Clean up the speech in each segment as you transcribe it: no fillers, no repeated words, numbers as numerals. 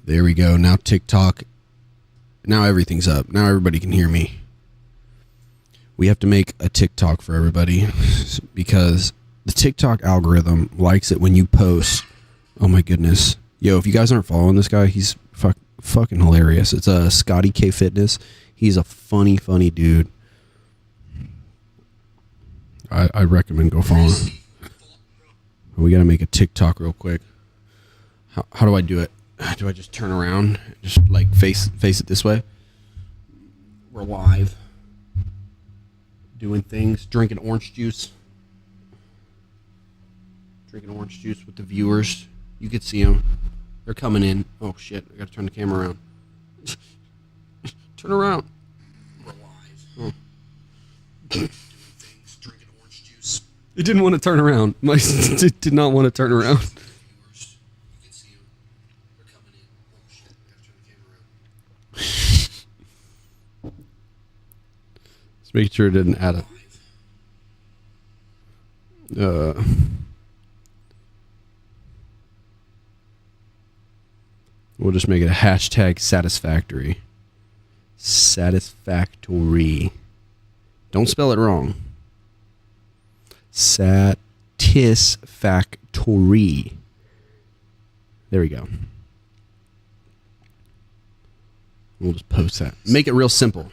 There we go. Now TikTok. Now everything's up. Now everybody can hear me. We have to make a TikTok for everybody because the TikTok algorithm likes it when you post. Oh my goodness. Yo, if you guys aren't following this guy, he's fucking hilarious. It's Scotty K Fitness. He's a funny dude. I recommend go follow him. We got to make a TikTok real quick. How do I do it? Do I just turn around? Just like face it this way? We're live. Doing things. Drinking orange juice. Drinking orange juice with the viewers. You could see them. They're coming in. Oh shit, I gotta turn the camera around. Turn around. We're live. Oh. Doing things. Drinking orange juice. It didn't want to turn around. It did not want to turn around. Make sure it didn't add it. We'll just make it a hashtag satisfactory. Satisfactory. Don't spell it wrong. Satisfactory. There we go. We'll just post that. Make it real simple.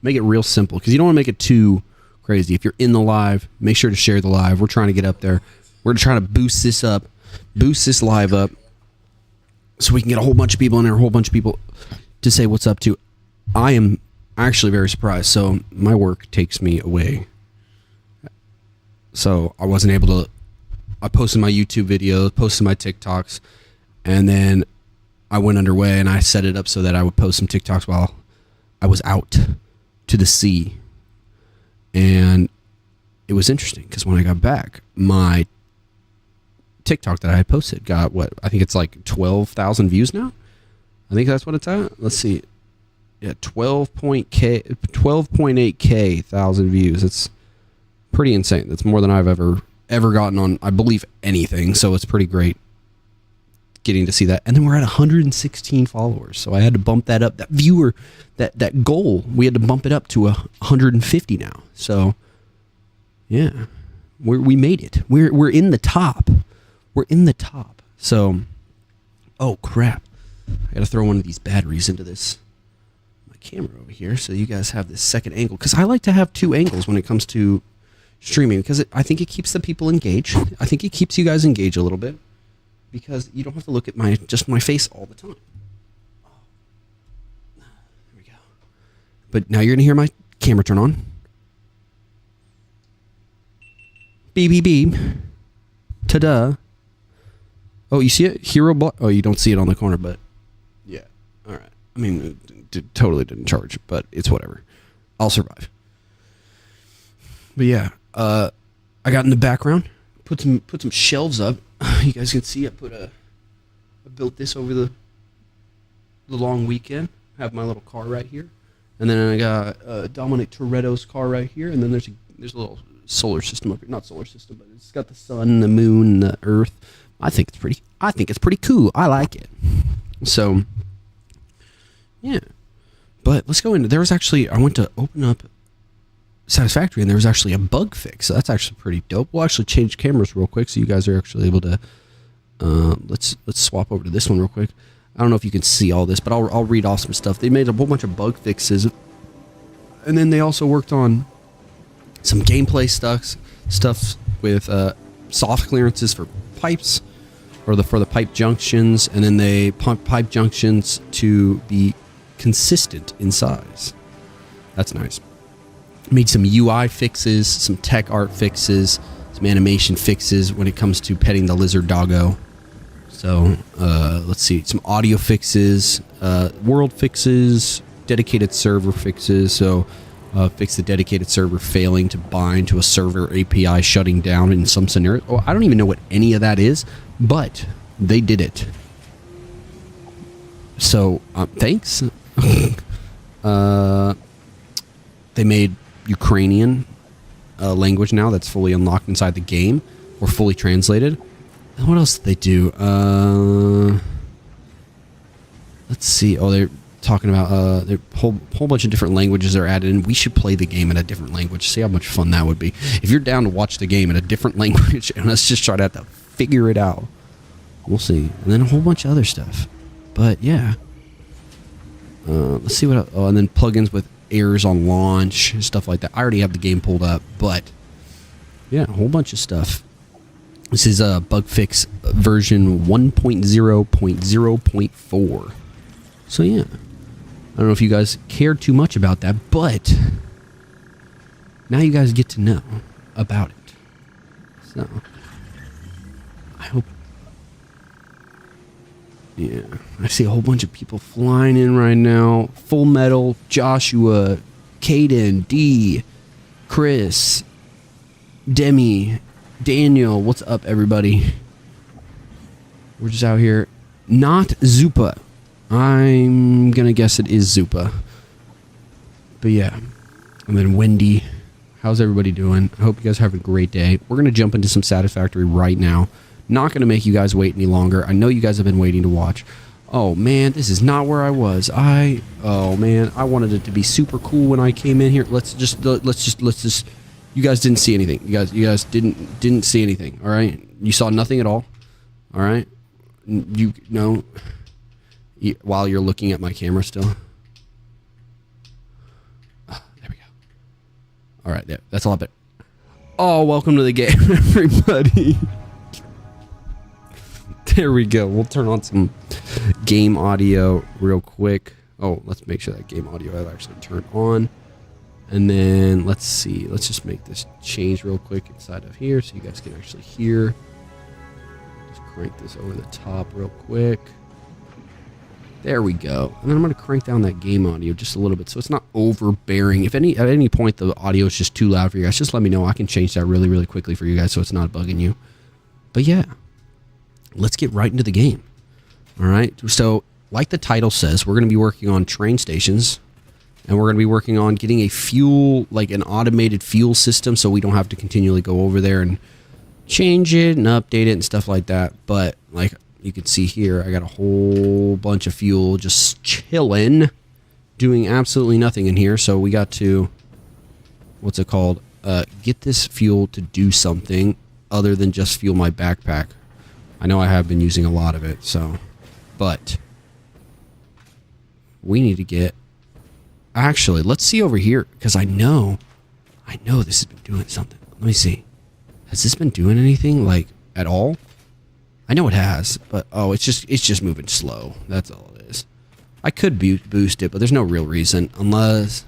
Make it real simple because you don't want to make it too crazy. If you're in the live, make sure to share the live. We're trying to get up there. We're trying to boost this up, boost this live up so we can get a whole bunch of people in there, a whole bunch of people to say what's up to. I am actually very surprised. So my work takes me away. So I wasn't able to, I posted my YouTube videos, posted my TikToks, and then I went underway and I set it up so that I would post some TikToks while I was out to the sea. And it was interesting because when I got back, my TikTok that I had posted got what I think it's like 12,000 views now. I think that's what it's at. Let's see. Yeah, 12.8k thousand views. It's pretty insane. That's more than I've ever gotten on, I believe, anything. So it's pretty great getting to see that. And then we're at 116 followers. So I had to bump that up. That viewer, that goal, we had to bump it up to 150 now. So yeah, we made it. We're in the top. We're in the top. So, oh crap. I got to throw one of these batteries into this my camera over here so you guys have this second angle, because I like to have two angles when it comes to streaming, because I think it keeps the people engaged. I think it keeps you guys engaged a little bit, because you don't have to look at just my face all the time. There we go. But now you're going to hear my camera turn on. Beep, beep, beep. Ta-da. Oh, you see it? Hero block. Oh, you don't see it on the corner, but yeah. All right. I mean, it totally didn't charge, but it's whatever. I'll survive. But yeah, I got in the background, put some shelves up. You guys can see I built this over the long weekend. I have my little car right here, and then I got Dominic Toretto's car right here, and then there's a little solar system up here. Not solar system, but it's got the sun, the moon, and the earth. I think it's pretty cool. I like it. So yeah, but let's go into. There was actually, I went to open up Satisfactory, and there was actually a bug fix. So that's actually pretty dope. We'll actually change cameras real quick so you guys are actually able to. Let's swap over to this one real quick. I don't know if you can see all this, but I'll read off some stuff. They made a whole bunch of bug fixes, and then they also worked on some gameplay stuff with soft clearances for pipes, or for the pipe junctions, and then they pump pipe junctions to be consistent in size. That's nice. Made some UI fixes, some tech art fixes, some animation fixes when it comes to petting the lizard doggo. So let's see, some audio fixes, world fixes, dedicated server fixes. So fix the dedicated server failing to bind to a server API shutting down in some scenario. Oh, I don't even know what any of that is, but they did it. So thanks. They made Ukrainian language now that's fully unlocked inside the game, or fully translated. And what else did they do? Let's see. Oh, they're talking about there whole bunch of different languages are added in. We should play the game in a different language. See how much fun that would be. If you're down to watch the game in a different language, and let's just try to have to figure it out. We'll see. And then a whole bunch of other stuff. But yeah. Let's see what else. Oh, and then plugins with errors on launch, stuff like that. I already have the game pulled up, but yeah, a whole bunch of stuff. This is a bug fix version 1.0.0.4. So yeah, I don't know if you guys care too much about that, but now you guys get to know about it. So I hope. Yeah, I see a whole bunch of people flying in right now. Full Metal, Joshua, Caden, D, Chris, Demi, Daniel. What's up, everybody? We're just out here. Not Zupa. I'm gonna guess it is Zupa. But yeah. And then Wendy. How's everybody doing? I hope you guys are having a great day. We're gonna jump into some Satisfactory right now. Not going to make you guys wait any longer. I know you guys have been waiting to watch. Oh, man, this is not where I was. Oh, man, I wanted it to be super cool when I came in here. Let's just, you guys didn't see anything. You guys didn't see anything, all right? You saw nothing at all, all right? While you're looking at my camera still. Oh, there we go. All right, there. That's a lot better. Oh, welcome to the game, everybody. There we go. We'll turn on some game audio real quick. Oh, let's make sure that game audio is actually turned on. And then let's see. Let's just make this change real quick inside of here so you guys can actually hear. Just crank this over the top real quick. There we go. And then I'm going to crank down that game audio just a little bit so it's not overbearing. If at any point the audio is just too loud for you guys, just let me know. I can change that really, really quickly for you guys so it's not bugging you. But yeah. Let's get right into the game. All right. So, like the title says, we're going to be working on train stations, and we're going to be working on getting a fuel, like an automated fuel system, so we don't have to continually go over there and change it and update it and stuff like that. But like you can see here, I got a whole bunch of fuel just chilling, doing absolutely nothing in here. So we got to, what's it called? Get this fuel to do something other than just fuel my backpack. I know I have been using a lot of it, so, but we need to get, actually, let's see over here, because I know this has been doing something. Let me see. Has this been doing anything, like, at all? I know it has, but, oh, it's just moving slow. That's all it is. I could boost it, but there's no real reason, unless,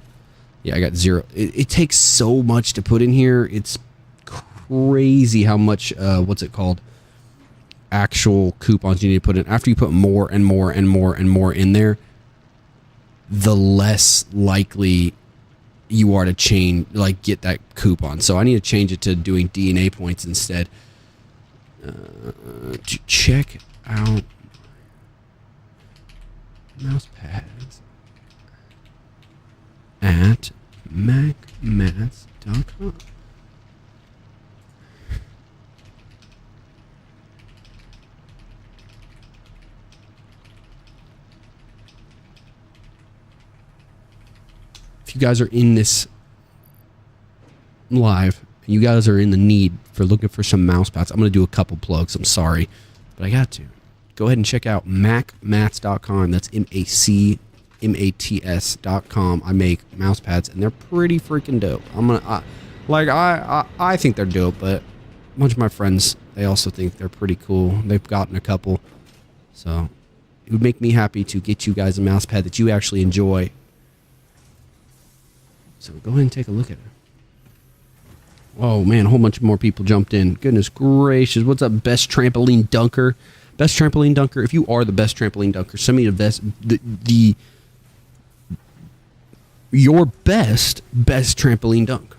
yeah, I got 0. It takes so much to put in here. It's crazy how much, what's it called? Actual coupons you need to put in. After you put more and more and more and more in there, the less likely you are to get that coupon. So I need to change it to doing DNA points instead. To check out mouse pads at macmats.com. You guys are in this live, and you guys are in the need for looking for some mouse pads. I'm going to do a couple plugs. I'm sorry, but I got to. Go ahead and check out macmats.com. That's MACMATS.com. I make mouse pads, and they're pretty freaking dope. I think they're dope, but a bunch of my friends, they also think they're pretty cool. They've gotten a couple, so it would make me happy to get you guys a mouse pad that you actually enjoy. So go ahead and take a look at it. Oh, man, a whole bunch more people jumped in. Goodness gracious. What's up, best trampoline dunker? Best trampoline dunker. If you are the best trampoline dunker, send me your best trampoline dunk.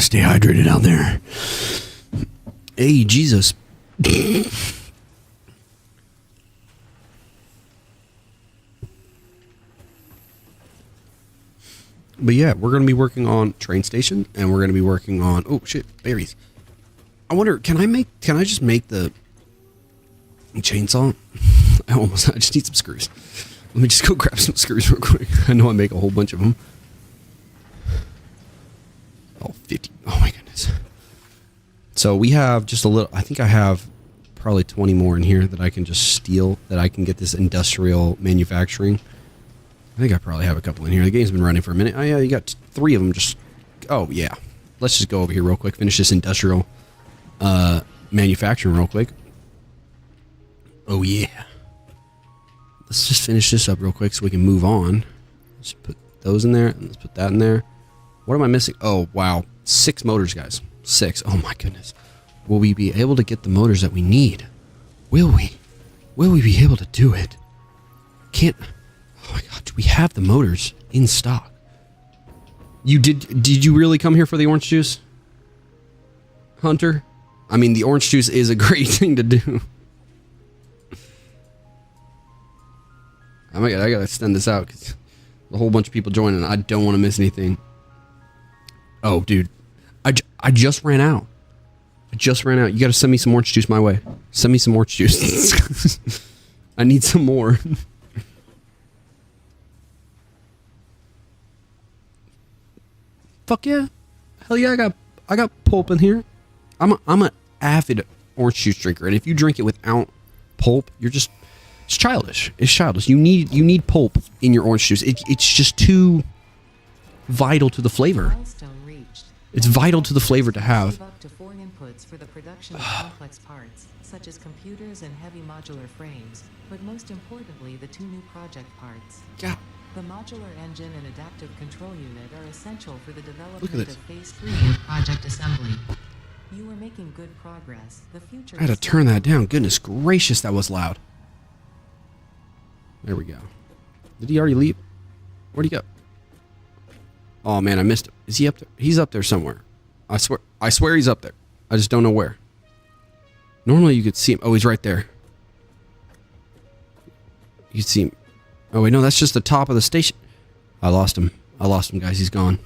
Stay hydrated out there. Hey, Jesus. But yeah, we're going to be working on train station, and we're going to be working on, oh shit, berries. I wonder, can I just make the chainsaw? I just need some screws. Let me just go grab some screws real quick. I know I make a whole bunch of them. Oh, 50. Oh my goodness. So we have just a little, I think I have probably 20 more in here that I can just steal, that I can get this industrial manufacturing. I think I probably have a couple in here. The game's been running for a minute. Oh yeah, you got 3 of them just, oh yeah. Let's just go over here real quick, finish this industrial manufacturing real quick. Oh yeah. Let's just finish this up real quick so we can move on. Let's put those in there, and let's put that in there. What am I missing? Oh, wow. 6 motors, guys. 6. Oh, my goodness. Will we be able to get the motors that we need? Will we? Will we be able to do it? Can't... Oh, my God. Do we have the motors in stock? Did you really come here for the orange juice? Hunter? I mean, the orange juice is a great thing to do. Oh my God, I gotta extend this out because a whole bunch of people joining. I don't want to miss anything. Oh, dude. I just ran out. I just ran out. You gotta send me some orange juice my way. Send me some orange juice. I need some more. Fuck yeah. Hell yeah, I got pulp in here. I'm an avid orange juice drinker, and if you drink it without pulp, you're just... It's childish. It's childish. You need pulp in your orange juice. It's just too vital to the flavor. It's vital to the flavor to have. Up to 4 inputs for the production of complex parts, such as computers and heavy modular frames, but most importantly, the 2 new project parts. Yeah. The modular engine and adaptive control unit are essential for the Look development at this. of Phase 3 of project assembly. You are making good progress. The future. I had to turn that down. Goodness gracious, that was loud. There we go. Did he already leave? Where'd he go? Oh man, I missed him. Is he up there? He's up there somewhere. I swear he's up there. I just don't know where. Normally you could see him. Oh, he's right there. You could see him. Oh wait, no, that's just the top of the station. I lost him. I lost him, guys. He's gone.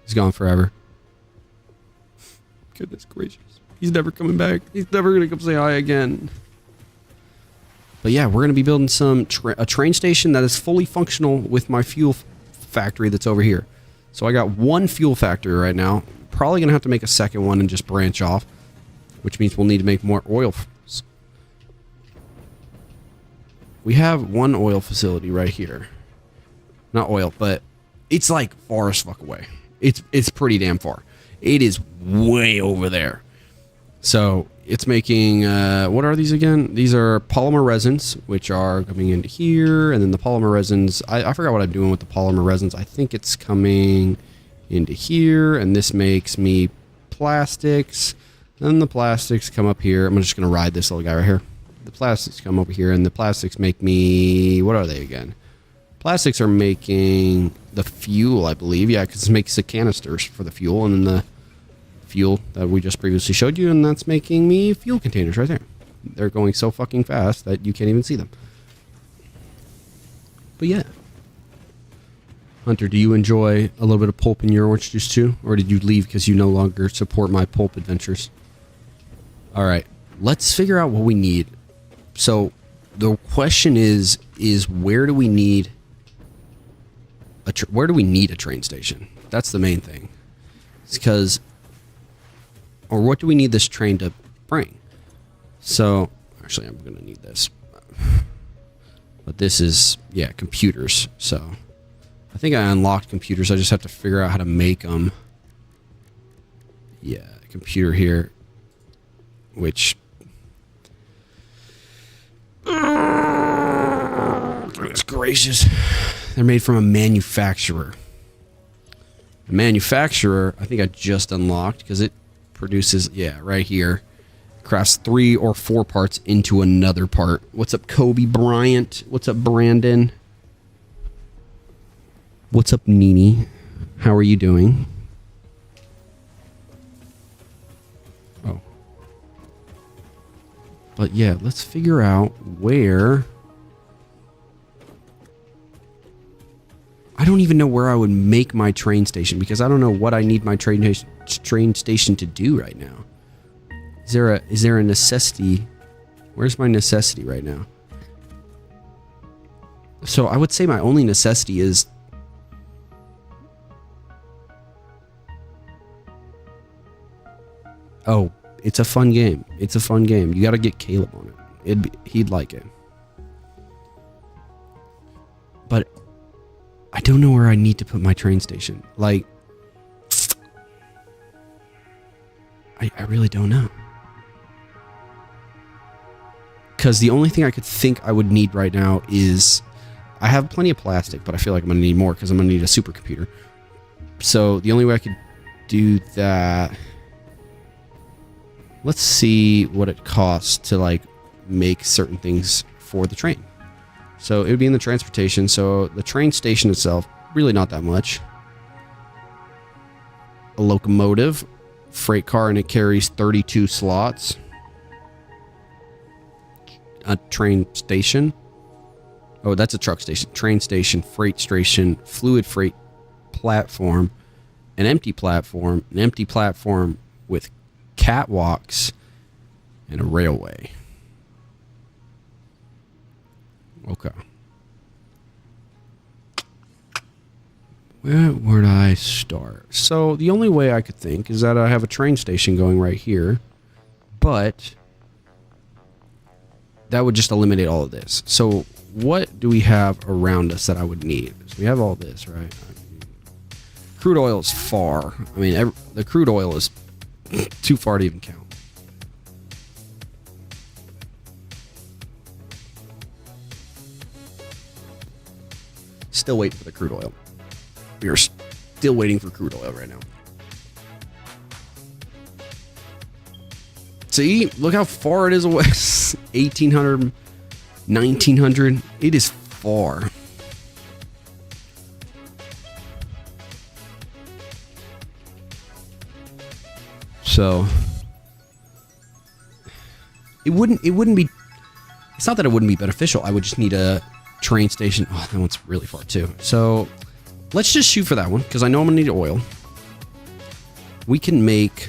He's gone forever. Goodness gracious. He's never coming back. He's never gonna come say hi again. But yeah, we're going to be building a train station that is fully functional with my fuel factory that's over here. So I got 1 fuel factory right now. Probably going to have to make a second one and just branch off, which means we'll need to make more oil. We have 1 oil facility right here. Not oil, but it's like far as fuck away. It's pretty damn far. It is way over there. So it's making, what are these again? These are polymer resins, which are coming into here. And then the polymer resins, I forgot what I'm doing with the polymer resins. I think it's coming into here. And this makes me plastics. Then the plastics come up here. I'm just going to ride this little guy right here. The plastics come over here. And the plastics make me, what are they again? Plastics are making the fuel, I believe. Yeah, because it makes the canisters for the fuel. And then the fuel that we just previously showed you, and that's making me fuel containers right there. They're going so fucking fast that you can't even see them. But yeah. Hunter, do you enjoy a little bit of pulp in your orange juice too? Or did you leave because you no longer support my pulp adventures? Alright, let's figure out what we need. So, the question is where do we need a train station? That's the main thing. It's because... Or what do we need this train to bring? So, actually, I'm going to need this. But this is, yeah, computers. So, I think I unlocked computers. I just have to figure out how to make them. Yeah, computer here. Which... Goodness gracious. They're made from a manufacturer. The manufacturer, I think I just unlocked because it produces, yeah, right here. Crafts 3 or 4 parts into another part. What's up, Kobe Bryant? What's up, Brandon? What's up, Nini? How are you doing? Oh. But yeah, let's figure out where... I don't even know where I would make my train station because I don't know what I need my train station to do right now. Is there a necessity? Where's my necessity right now? So I would say my only necessity is oh, it's a fun game. It's a fun game. You got to get Caleb on it. He'd like it. But I don't know where I need to put my train station. Like, I really don't know. Because the only thing I could think I would need right now is... I have plenty of plastic, but I feel like I'm going to need more because I'm going to need a supercomputer. So the only way I could do that... Let's see what it costs to, like, make certain things for the train. So it would be in the transportation. So the train station itself, really not that much. A locomotive, freight car, and it carries 32 slots. A train station. Oh, that's a truck station. Train station, freight station, fluid freight platform, an empty platform with catwalks, and a railway. Okay. Where would I start? So the only way I could think is that I have a train station going right here, but that would just eliminate all of this. So what do we have around us that I would need? So we have all this, right? Crude oil is far. I mean, the crude oil is too far to even count. Still waiting for the crude oil. We are still waiting for crude oil right now. See, look how far it is away. 1800, 1900. It is far. So it wouldn't be, it's not that it wouldn't be beneficial. I would just need a train station. Oh, that one's really far too. So let's just shoot for that one because I know I'm gonna need oil. We can make,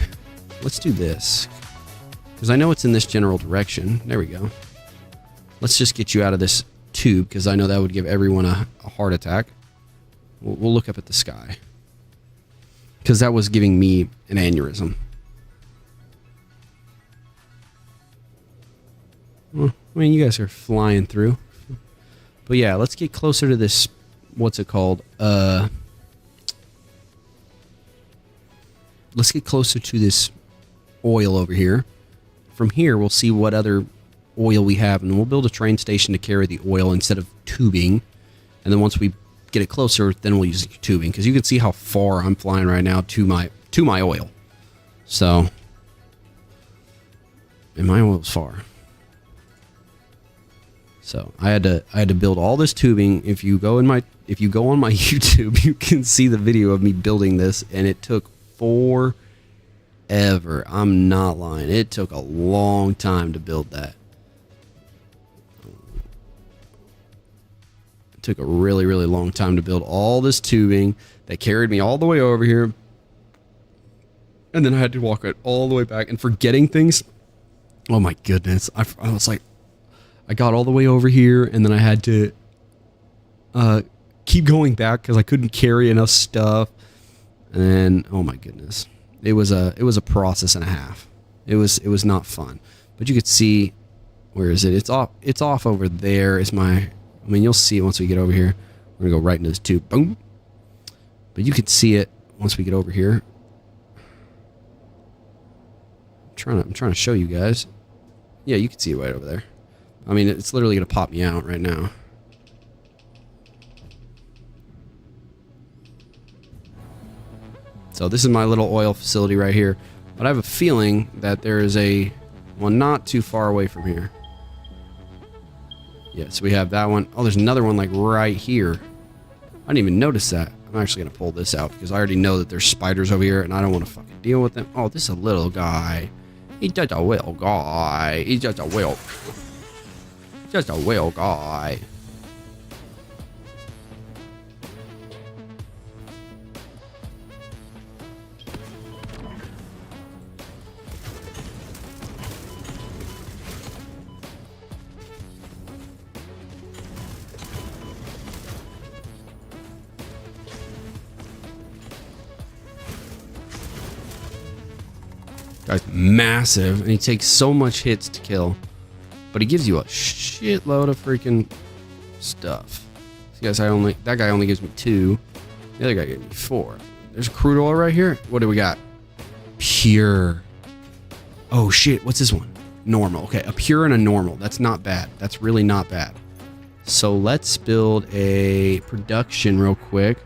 let's do this because I know it's in this general direction. There we go. Let's just get you out of this tube because I know that would give everyone a heart attack. We'll look up at the sky because that was giving me an aneurysm. Well, I mean, you guys are flying through. But yeah, let's get closer to this, what's it called? Let's get closer to this oil over here. From here, we'll see what other oil we have, and we'll build a train station to carry the oil instead of tubing. And then once we get it closer, then we'll use tubing, because you can see how far I'm flying right now to my oil. So, and my oil's far. So I had to build all this tubing. If you go on my YouTube, you can see the video of me building this, and it took forever. I'm not lying. It took a long time to build that. It took a really, really long time to build all this tubing that carried me all the way over here. And then I had to walk it all the way back, and forgetting things. Oh my goodness. I was like, I got all the way over here, and then I had to keep going back because I couldn't carry enough stuff. And oh my goodness, it was a process and a half. It was not fun. But you could see, where is it? It's off over there. I mean, you'll see it once we get over here. We're gonna go right into this tube. Boom. But you could see it once we get over here. I'm trying to show you guys. Yeah, you can see it right over there. I mean, it's literally going to pop me out right now. So this is my little oil facility right here. But I have a feeling that there is one not too far away from here. Yes, we have that one. Oh, there's another one like right here. I didn't even notice that. I'm actually going to pull this out because I already know that there's spiders over here and I don't want to fucking deal with them. Oh, this is a little guy. He's just a little guy. He's just a little... Just a whale guy. Guy's massive, and he takes so much hits to kill. But he gives you a shitload of freaking stuff. See, guys, that guy only gives me 2. The other guy gave me 4. There's crude oil right here. What do we got? Pure. Oh shit, what's this one? Normal. Okay, a pure and a normal. That's not bad. That's really not bad. So let's build a production real quick.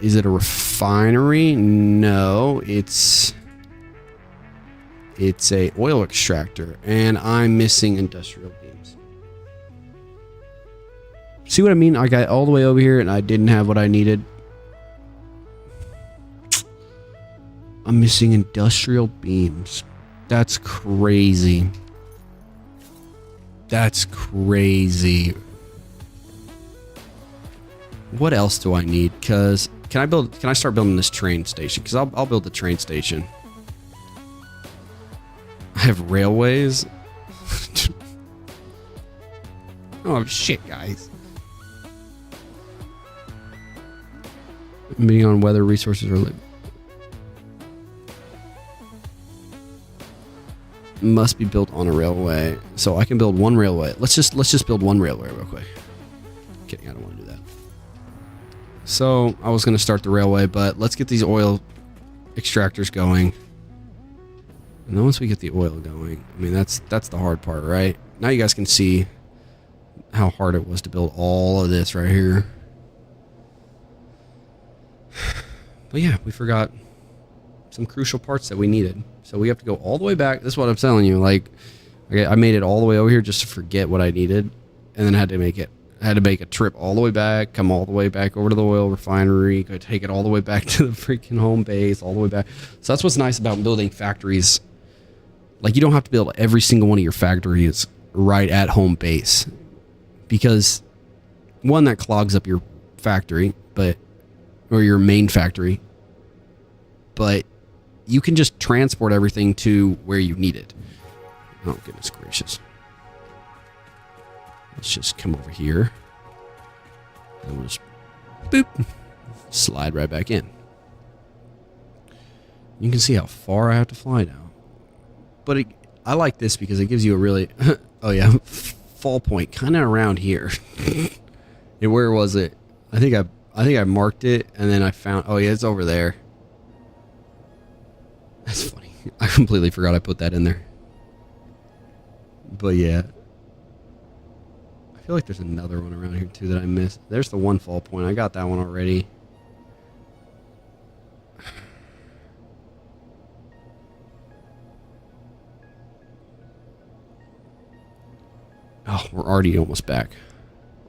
Is it a refinery? No, it's a oil extractor, and I'm missing industrial beams. See what I mean? I got all the way over here and I didn't have what I needed. I'm missing industrial beams. That's crazy. That's crazy. What else do I need? Cause can I start building this train station? Cause I'll build the train station. I have railways. Oh shit, guys. Being on weather resources or must be built on a railway. So I can build one railway. Let's just build one railway real quick. Kidding, I don't want to do that. So I was gonna start the railway, but let's get these oil extractors going. And then once we get the oil going, I mean that's the hard part, right? Now you guys can see how hard it was to build all of this right here. But yeah, we forgot some crucial parts that we needed. So we have to go all the way back. This is what I'm telling you. Like, okay, I made it all the way over here just to forget what I needed, and then had to make a trip all the way back, come all the way back over to the oil refinery, go take it all the way back to the freaking home base, all the way back. So that's what's nice about building factories. Like, you don't have to build every single one of your factories right at home base, because one, that clogs up your factory, or your main factory, but you can just transport everything to where you need it. Oh, goodness gracious. Let's just come over here. And we'll just, boop, slide right back in. You can see how far I have to fly now. But I like this because it gives you a really, oh yeah, fall point, kind of around here. And where was it? I think I marked it, and then I found, oh yeah, it's over there. That's funny. I completely forgot I put that in there. But yeah. I feel like there's another one around here too that I missed. There's the one fall point. I got that one already. Oh, we're already almost back.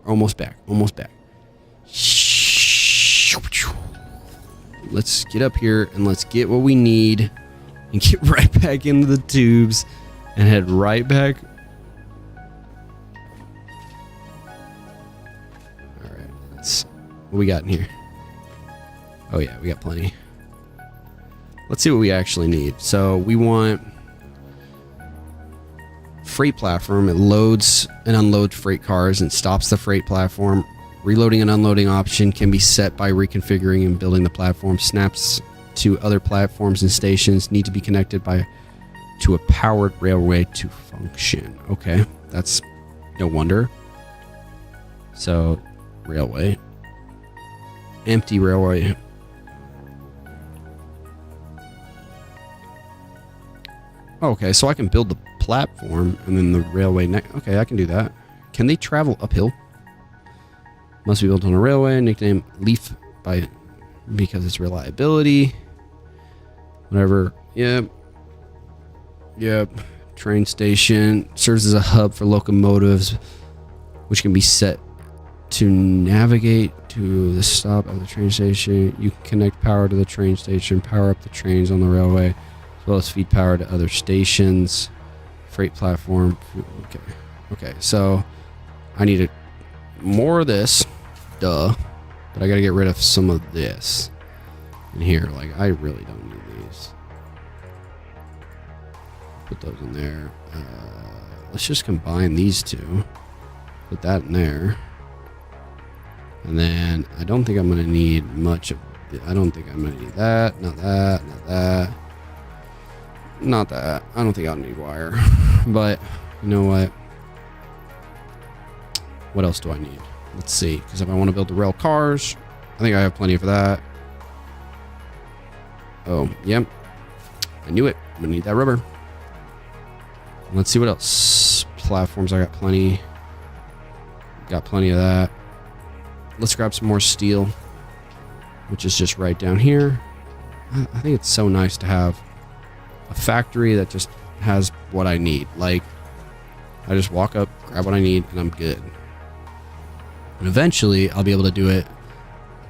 Almost back. Almost back. Let's get up here and let's get what we need and get right back into the tubes and head right back. All right, what we got in here? Oh yeah, we got plenty. Let's see what we actually need. So we want freight platform. It loads and unloads freight cars and stops the freight platform. Reloading and unloading option can be set by reconfiguring and building the platform. Snaps to other platforms and stations need to be connected to a powered railway to function. Okay, that's no wonder. So, railway. Empty railway. Okay, so I can build the platform and then the railway next. Okay, I can do that. Can they travel uphill? Must be built on a railway. Nickname Leaf because it's reliability. Whatever. Yep. Train station serves as a hub for locomotives, which can be set to navigate to the stop of the train station. You can connect power to the train station, power up the trains on the railway, as well as feed power to other stations. Freight platform. Okay. So I need more of this. Duh. But I gotta get rid of some of this in here. Like, I really don't need these. Put those in there. Let's just combine these two. Put that in there. And then I don't think I'm gonna need much of. I don't think I'm gonna need that. Not that. Not that. Not that. I don't think I'll need wire. But, you know what? What else do I need? Let's see. Because if I want to build the rail cars, I think I have plenty for that. Oh, yep. I knew it. I'm going to need that rubber. Let's see what else. Platforms, I got plenty. Got plenty of that. Let's grab some more steel, which is just right down here. I think it's so nice to have a factory that just has what I need. Like, I just walk up, grab what I need, and I'm good. And eventually, I'll be able to do it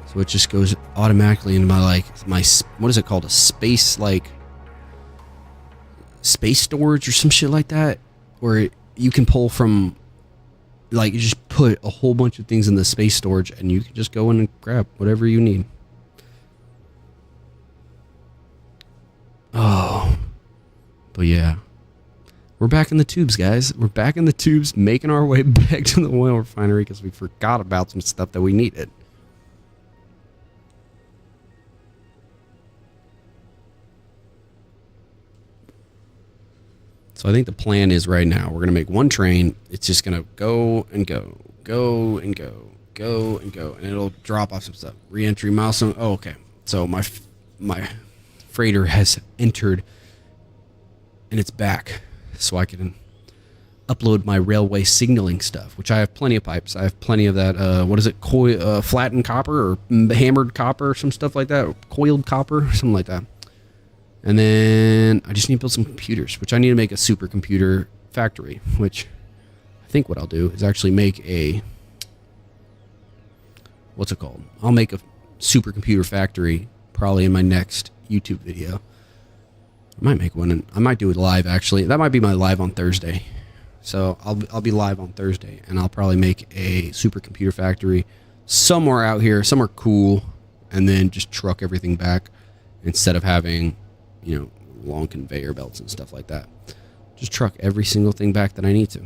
so it just goes automatically into my, like, my, what is it called? A space, like, space storage or some shit like that, where you can pull from, like, you just put a whole bunch of things in the space storage and you can just go in and grab whatever you need. Oh, but yeah, we're back in the tubes, guys. We're back in the tubes, making our way back to the oil refinery because we forgot about some stuff that we needed. So I think the plan is right now, we're going to make one train. It's just going to go and go, go and go, go and go. And it'll drop off some stuff. Re-entry milestone. Oh, okay. So my freighter has entered and it's back. So I can upload my railway signaling stuff, which I have plenty of pipes. I have plenty of that, what is it, flattened copper or hammered copper or some stuff like that. Or coiled copper, something like that. And then I just need to build some computers, which I need to make a supercomputer factory, which I think what I'll do is actually make a, what's it called? I'll make a supercomputer factory probably in my next YouTube video. I might make one, and I might do it live, actually. That might be my live on Thursday. So I'll be live on Thursday, and I'll probably make a supercomputer factory somewhere out here, somewhere cool, and then just truck everything back instead of having, you know, long conveyor belts and stuff like that. Just truck every single thing back that I need to.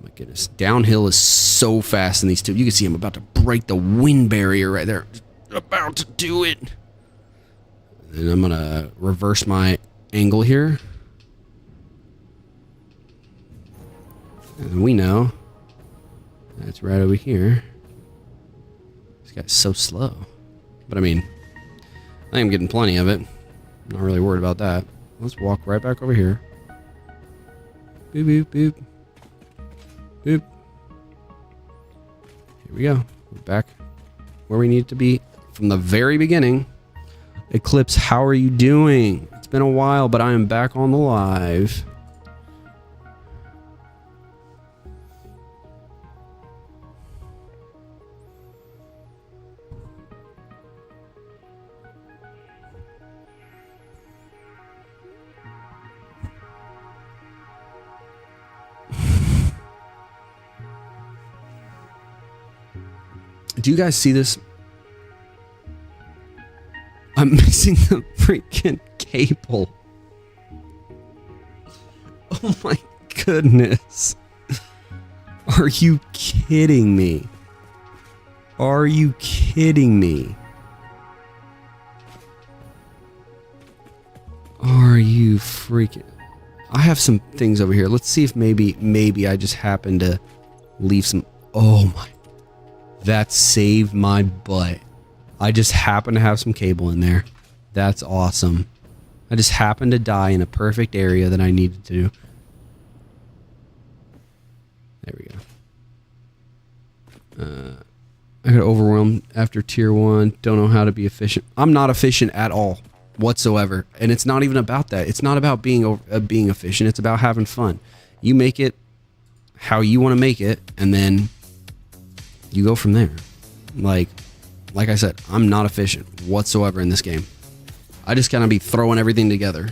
My goodness. Downhill is so fast in these tubes. You can see I'm about to break the wind barrier right there. Just about to do it. And I'm going to reverse my angle here. And we know that's right over here. This guy's so slow. But I mean, I am getting plenty of it. I'm not really worried about that. Let's walk right back over here. Boop, boop, boop. Boop. Here we go. We're back where we need to be from the very beginning. Eclipse, how are you doing? It's been a while, but I am back on the live. Do you guys see this? I'm missing the freaking cable. Oh my goodness. Are you kidding me? Are you kidding me? Are you freaking... I have some things over here. Let's see if maybe I just happen to leave some... Oh my... That saved my butt. I just happen to have some cable in there. That's awesome. I just happened to die in a perfect area that I needed to. There we go. I got overwhelmed after tier 1. Don't know how to be efficient. I'm not efficient at all whatsoever. And it's not even about that. It's not about being efficient. It's about having fun. You make it how you want to make it, and then you go from there. Like I said, I'm not efficient whatsoever in this game. I just kind of be throwing everything together.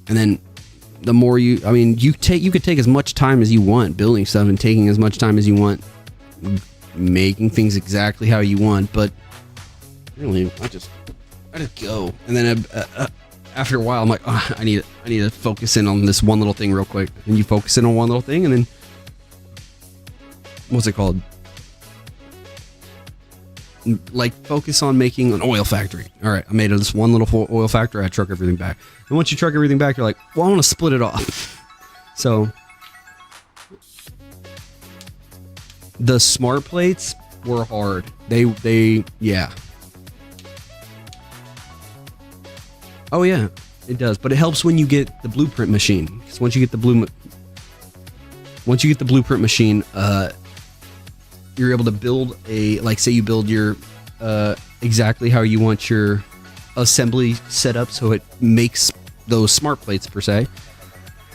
And then the more you could take as much time as you want building stuff and taking as much time as you want making things exactly how you want, but really I just go. And then after a while I'm like, oh, I need to focus in on this one little thing real quick. And you focus in on one little thing, and then what's it called? Like, focus on making an oil factory. All right, I made this one little oil factory. I truck everything back. And once you truck everything back, you're like, well, I want to split it off. So the smart plates were hard. Yeah. Oh yeah, it does. But it helps when you get the blueprint machine. Because once you get the blueprint machine, you're able to build like, say you build your exactly how you want your assembly set up, so it makes those smart plates per se.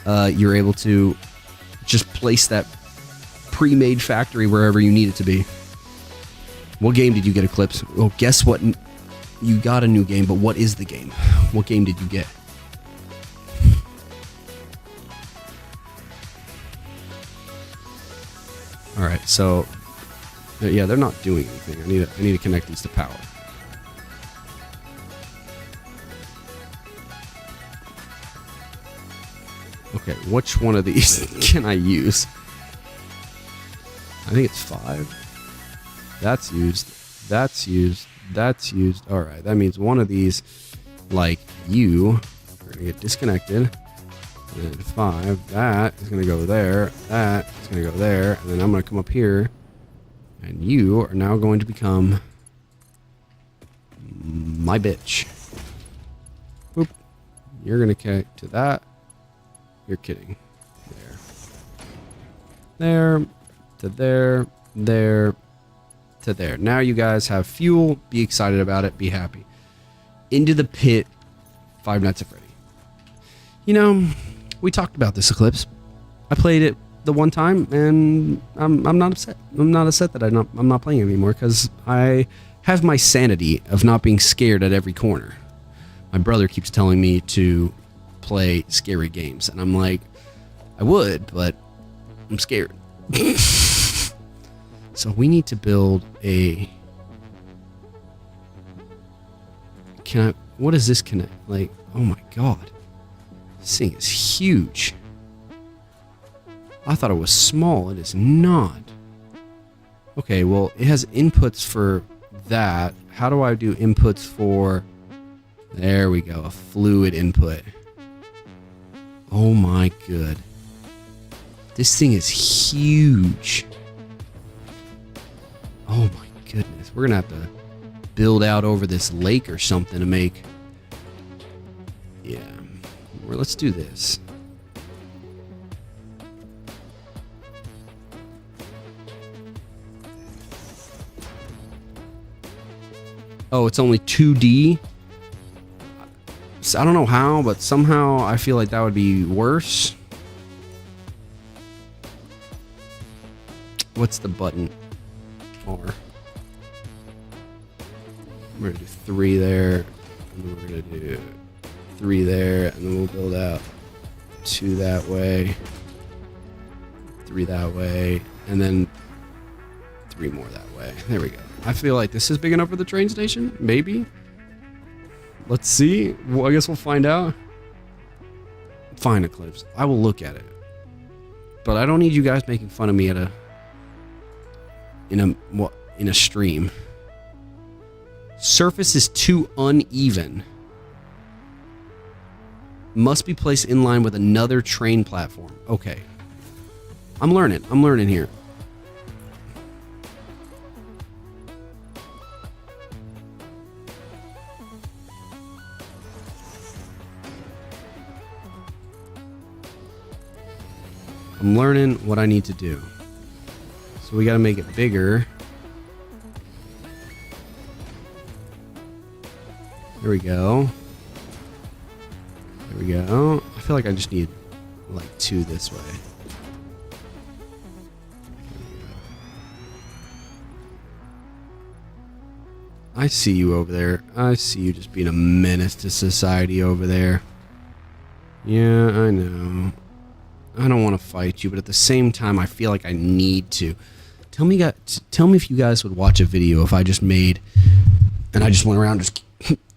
You're able to just place that pre-made factory wherever you need it to be. What game did you get, Eclipse? Well, guess what? You got a new game, but what is the game? What game did you get? All right, so yeah, they're not doing anything. I need to connect these to power. Okay, which one of these can I use? I think it's 5. That's used. That's used. That's used. All right, that means one of these, like you, are gonna get disconnected. And then 5. That is gonna go there. That is gonna go there, and then I'm gonna come up here. And you are now going to become my bitch. Boop. You're going to connect to that. You're kidding. There. There. To there. There. To there. Now you guys have fuel. Be excited about it. Be happy. Into the pit. Five Nights at Freddy. You know, we talked about this, Eclipse. I played it the one time, and I'm not upset. I'm not upset that I'm not playing it anymore, because I have my sanity of not being scared at every corner. My brother keeps telling me to play scary games, and I'm like, I would, but I'm scared. So we need to build a... What does this connect? Like, oh my god. This thing is huge. I thought it was small. It is not. Okay, well, it has inputs for that. How do I do inputs for... There we go. A fluid input. Oh my god. This thing is huge. Oh my goodness. We're going to have to build out over this lake or something to make... Yeah. Well, let's do this. Oh, it's only 2D? So I don't know how, but somehow I feel like that would be worse. What's the button? R. We're gonna do 3 there, and then we're gonna do 3 there, and then we'll build out 2 that way, 3 that way, and then 3 more that way. There we go. I feel like this is big enough for the train station. Maybe. Let's see. Well, I guess we'll find out. Fine, Eclipse. I will look at it. But I don't need you guys making fun of me at in a stream. Surface is too uneven. Must be placed in line with another train platform. Okay. I'm learning. I'm learning here. I'm learning what I need to do. So we got to make it bigger. There we go. There we go. I feel like I just need like 2 this way. I see you over there. I see you just being a menace to society over there. Yeah, I know. I don't want to fight you, but at the same time, I feel like I need to. Tell me if you guys would watch a video if I just made, and I just went around just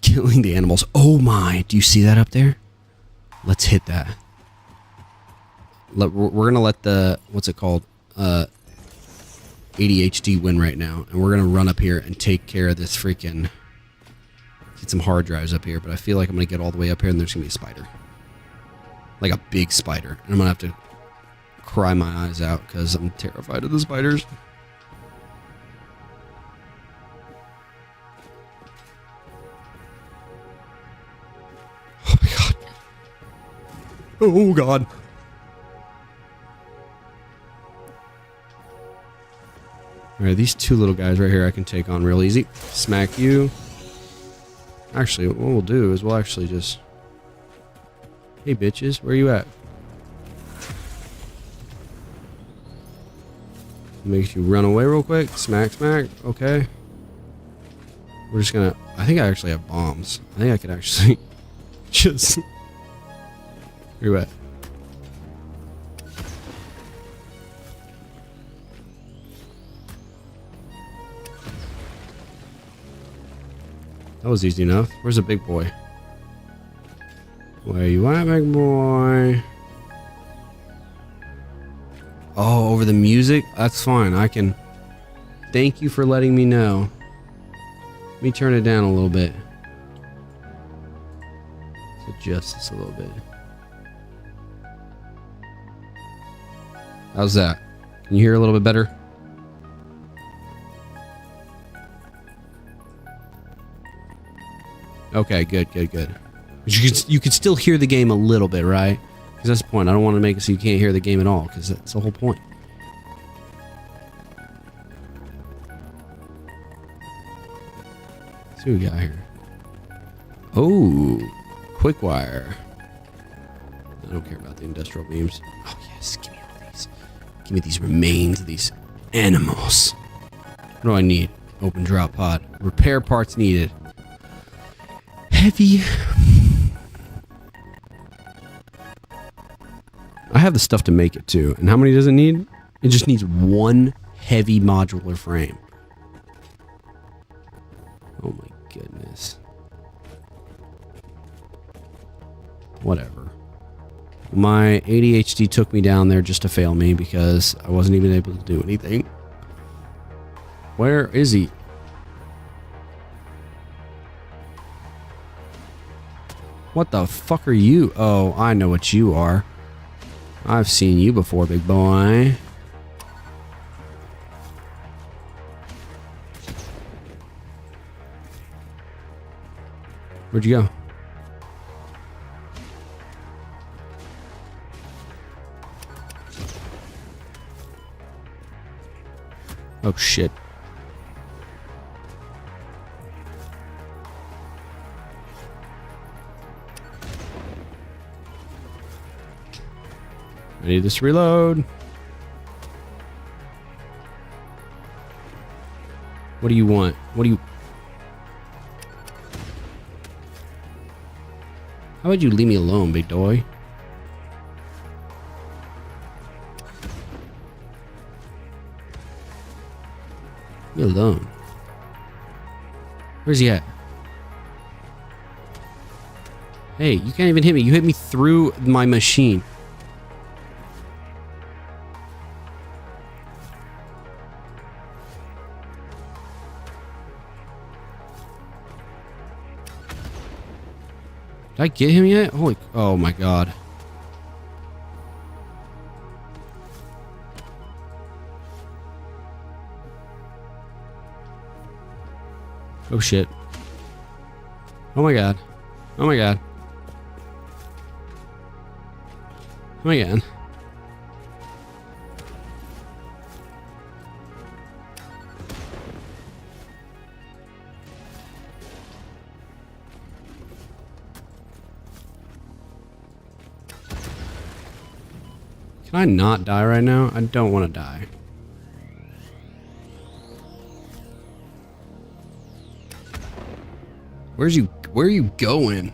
killing the animals. Oh my, do you see that up there? Let's hit that. We're going to let the, what's it called? ADHD win right now, and we're gonna run up here and take care of this freaking. Get some hard drives up here, but I feel like I'm gonna get all the way up here, and there's gonna be a spider, like a big spider, and I'm gonna have to cry my eyes out because I'm terrified of the spiders. Oh my god! Oh god! Alright, these two little guys right here I can take on real easy. Smack you. Actually, what we'll do is we'll actually just... Hey, bitches, where you at? Makes you run away real quick. Smack, smack. Okay. We're just gonna... I think I actually have bombs. I think I could actually just... Where you at? That was easy enough. Where's the big boy? Where you at, big boy? Oh, over the music? That's fine. I can... Thank you for letting me know. Let me turn it down a little bit. Let's adjust this a little bit. How's that? Can you hear a little bit better? Okay, good. You can still hear the game a little bit, right? Because that's the point. I don't want to make it so you can't hear the game at all, because that's the whole point. Let's see what we got here. Oh, quick wire. I don't care about the industrial beams. Oh yes, give me all these. Give me these remains of these animals. What do I need? Open drop pod. Repair parts needed. Heavy. I have the stuff to make it too. And how many does it need? It just needs one heavy modular frame. Oh my goodness. Whatever. My ADHD took me down there just to fail me because I wasn't even able to do anything. Where is he? What the fuck are you? Oh, I know what you are. I've seen you before, big boy. Where'd you go? Oh shit. I need this to reload. What do you want? What do you... How about you leave me alone, big boy? Leave me alone. Where's he at? Hey, you can't even hit me. You hit me through my machine. Did I get him yet? Holy... Oh my god. Oh shit. Oh my god. Oh my god. Oh my god. Can I not die right now? I don't want to die. Where are you going?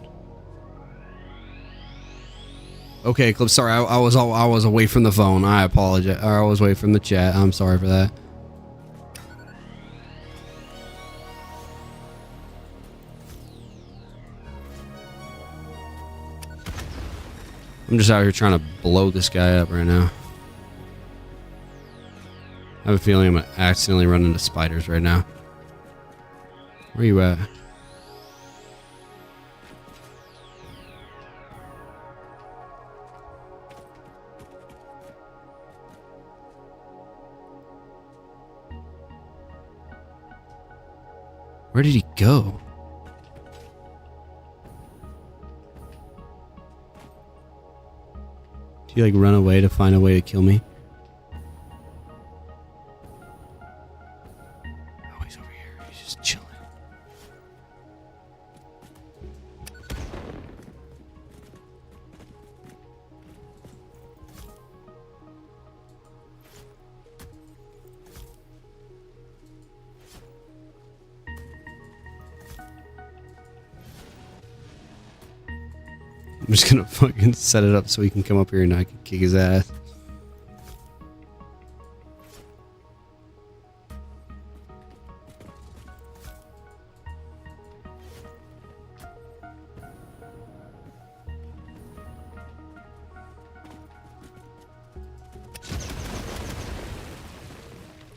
Okay, Clip, sorry, I was away from the phone. I apologize. I was away from the chat. I'm sorry for that. I'm just out here trying to blow this guy up right now. I have a feeling I'm gonna accidentally run into spiders right now. Where you at? Where did he go? Did he like run away to find a way to kill me? Oh, he's over here. He's just chilling. I'm just gonna fucking set it up so he can come up here and I can kick his ass.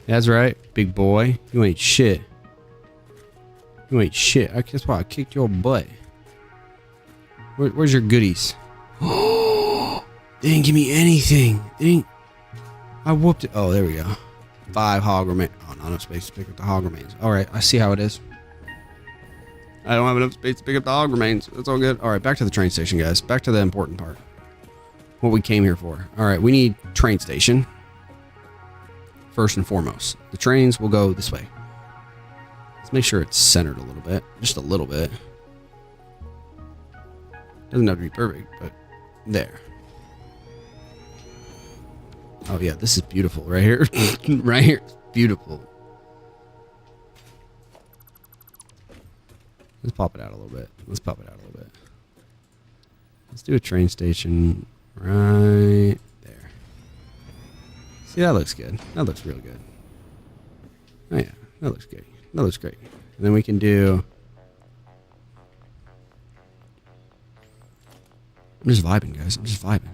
That's right, big boy. You ain't shit. You ain't shit. I guess why I kicked your butt. Where's your goodies? Oh, they didn't give me anything. They didn't. I whooped it. Oh, there we go. 5 hog remains. Oh, not enough space to pick up the hog remains. All right, I see how it is. I don't have enough space to pick up the hog remains. That's all good. All right, back to the train station, guys. Back to the important part. What we came here for. All right, we need train station. First and foremost. The trains will go this way. Let's make sure it's centered a little bit. Just a little bit. Doesn't have to be perfect, but there. Oh yeah, this is beautiful right here. Right here, it's beautiful. Let's pop it out a little bit. Let's pop it out a little bit. Let's do a train station right there. See, that looks good. That looks real good. Oh yeah, that looks good. That looks great. And then we can do... I'm just vibing, guys. I'm just vibing.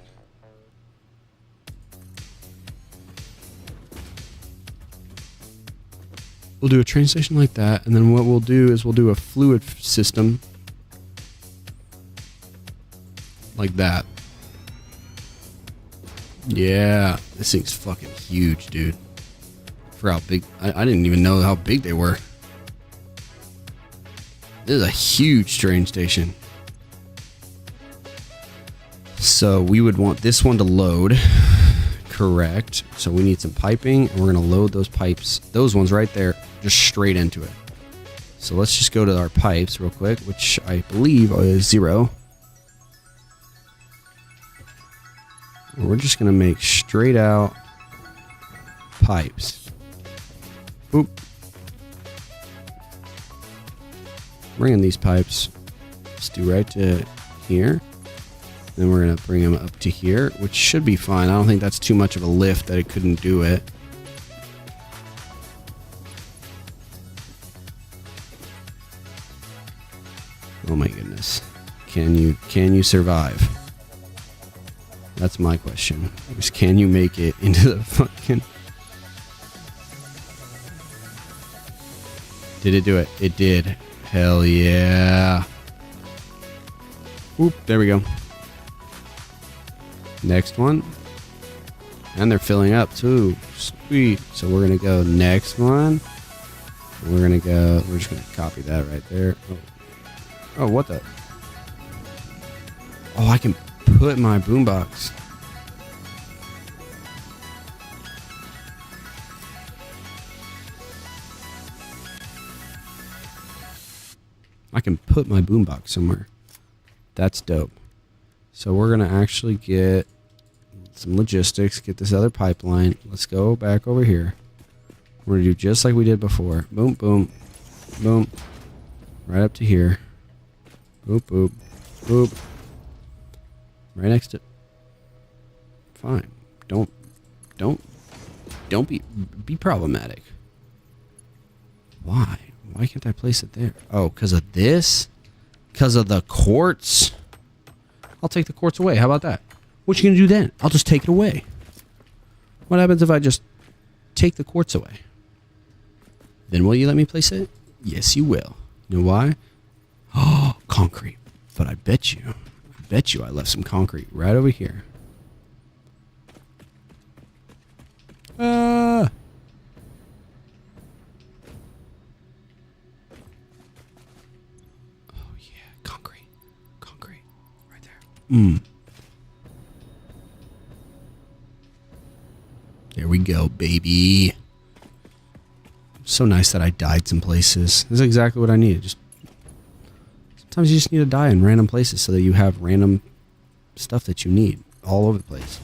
We'll do a train station like that, and then what we'll do is we'll do a fluid system like that. Yeah, this thing's fucking huge, dude. For how big, I didn't even know how big they were. This is a huge train station. So we would want this one to load. Correct. So we need some piping, and we're going to load those pipes, those ones right there, just straight into it. So let's just go to our pipes real quick, which I believe is 0. And we're just going to make straight out pipes. Boop. Bringing these pipes, let's do right to here. Then we're going to bring them up to here, which should be fine. I don't think that's too much of a lift that it couldn't do it. Oh my goodness. Can you survive? That's my question. Is can you make it into the fucking... Did it do it? It did. Hell yeah. Oop, there we go. Next one. And they're filling up too. Sweet. So we're going to go next one. We're going to go, we're just going to copy that right there. Oh, what the? Oh, I can put my boombox. I can put my boombox somewhere. That's dope. So we're going to actually get some logistics, get this other pipeline. Let's go back over here. We're going to do just like we did before. Boom, boom, boom. Right up to here. Boop, boop, boop. Right next to... Fine. Don't be problematic. Why? Why can't I place it there? Oh, because of this? Because of the quartz? I'll take the quartz away. How about that? What you gonna do then? I'll just take it away. What happens if I just take the quartz away. Then will you let me place it? Yes, you will. You know why? Oh, concrete. But I bet you I left some concrete right over here. Oh yeah, concrete. Concrete. Right there. There we go, baby. So nice that I died some places. This is exactly what I needed. Just sometimes you just need to die in random places so that you have random stuff that you need all over the place.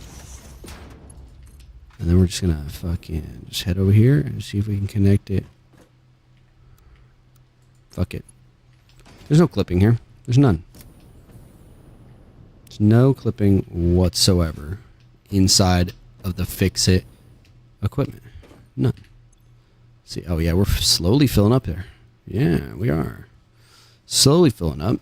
And then we're just gonna fucking just head over here and see if we can connect it. Fuck it. There's no clipping here. There's none. There's no clipping whatsoever inside of the fix-it equipment. None. See, oh yeah, we're slowly filling up there. Yeah, we are. Slowly filling up.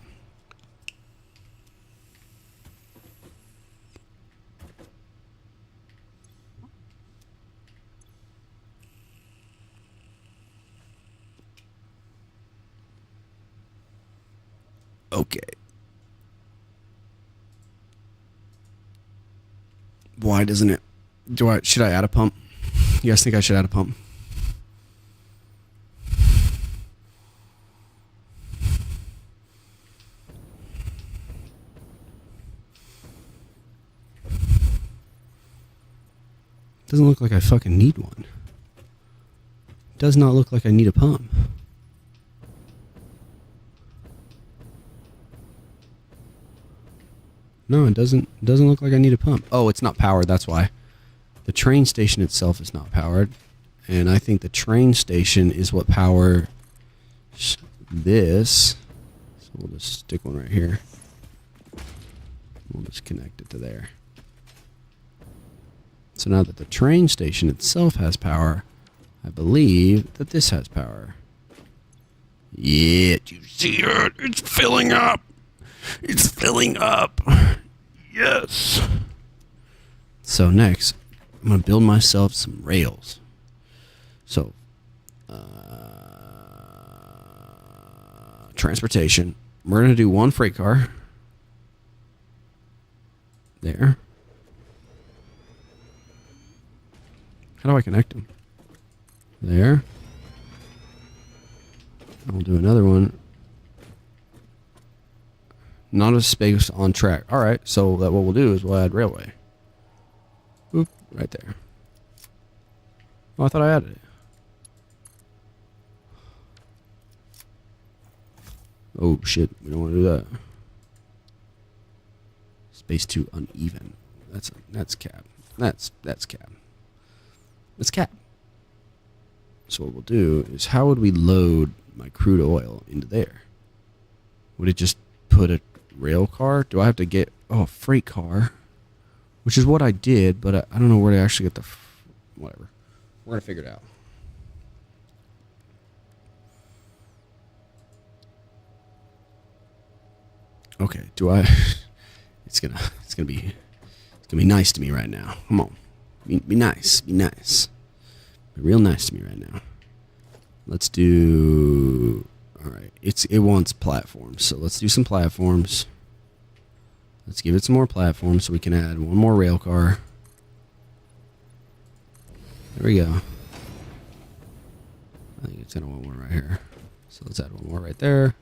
Okay. Why doesn't it? Should I add a pump? You guys think I should add a pump? Doesn't look like I fucking need one. Does not look like I need a pump. No, it doesn't look like I need a pump. Oh, it's not powered, that's why. The train station itself is not powered. And I think the train station is what powers this. So we'll just stick one right here. We'll just connect it to there. So now that the train station itself has power, I believe that this has power. Yeah, do you see it? It's filling up. It's filling up. Yes. So next, I'm going to build myself some rails. So, transportation. We're going to do one freight car. There. How do I connect them? There. And we'll do another one. Not a space on track. All right, so that what we'll do is we'll add railway. Oop, right there. Oh, I thought I added it. Oh shit, we don't want to do that. Space too uneven. That's cap. That's cap. That's cap. So what we'll do is, how would we load my crude oil into there? Would it just put a rail car? Do I have to get a freight car? Which is what I did, but I don't know where to actually get the whatever. We're gonna figure it out. Okay, do I? It's gonna be nice to me right now. Come on, be nice, be nice, be real nice to me right now. Let's do. All right, it wants platforms, so let's do some platforms. Let's give it some more platforms so we can add one more rail car. There we go. I think it's gonna want one right here, so let's add one more right there.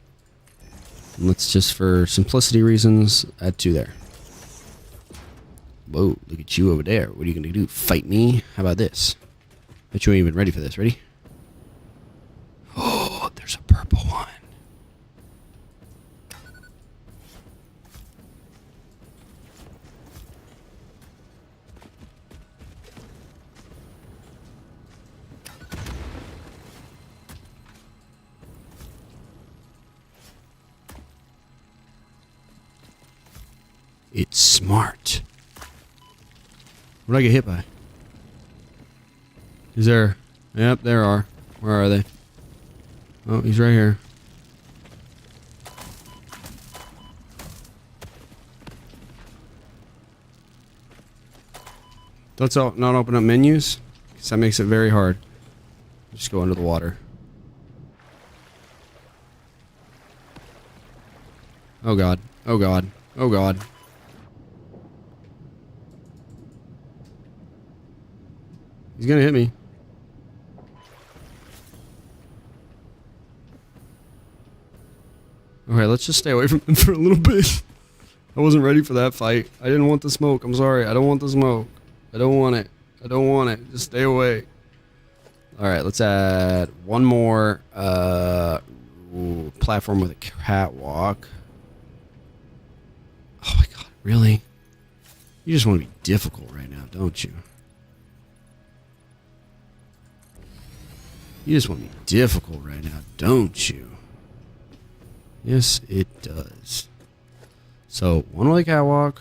And let's just, for simplicity reasons, add two there. Whoa, look at you over there. What are you gonna do? Fight me? How about this? Bet you ain't even ready for this. Ready? Oh, there's a purple one. It's smart. What did I get hit by? Is there? Yep, there are. Where are they? Oh, he's right here. Let's not open up menus. because that makes it very hard. Just go under the water. Oh god. Oh god. Oh god. He's gonna hit me. Okay, let's just stay away from him for a little bit. I wasn't ready for that fight. I didn't want the smoke. I'm sorry. I don't want the smoke. I don't want it. I don't want it. Just stay away. Alright, let's add one more platform with a catwalk. Oh my god, really? You just want to be difficult right now, don't you? You just want to be difficult right now, don't you? Yes, it does. So, one with a catwalk.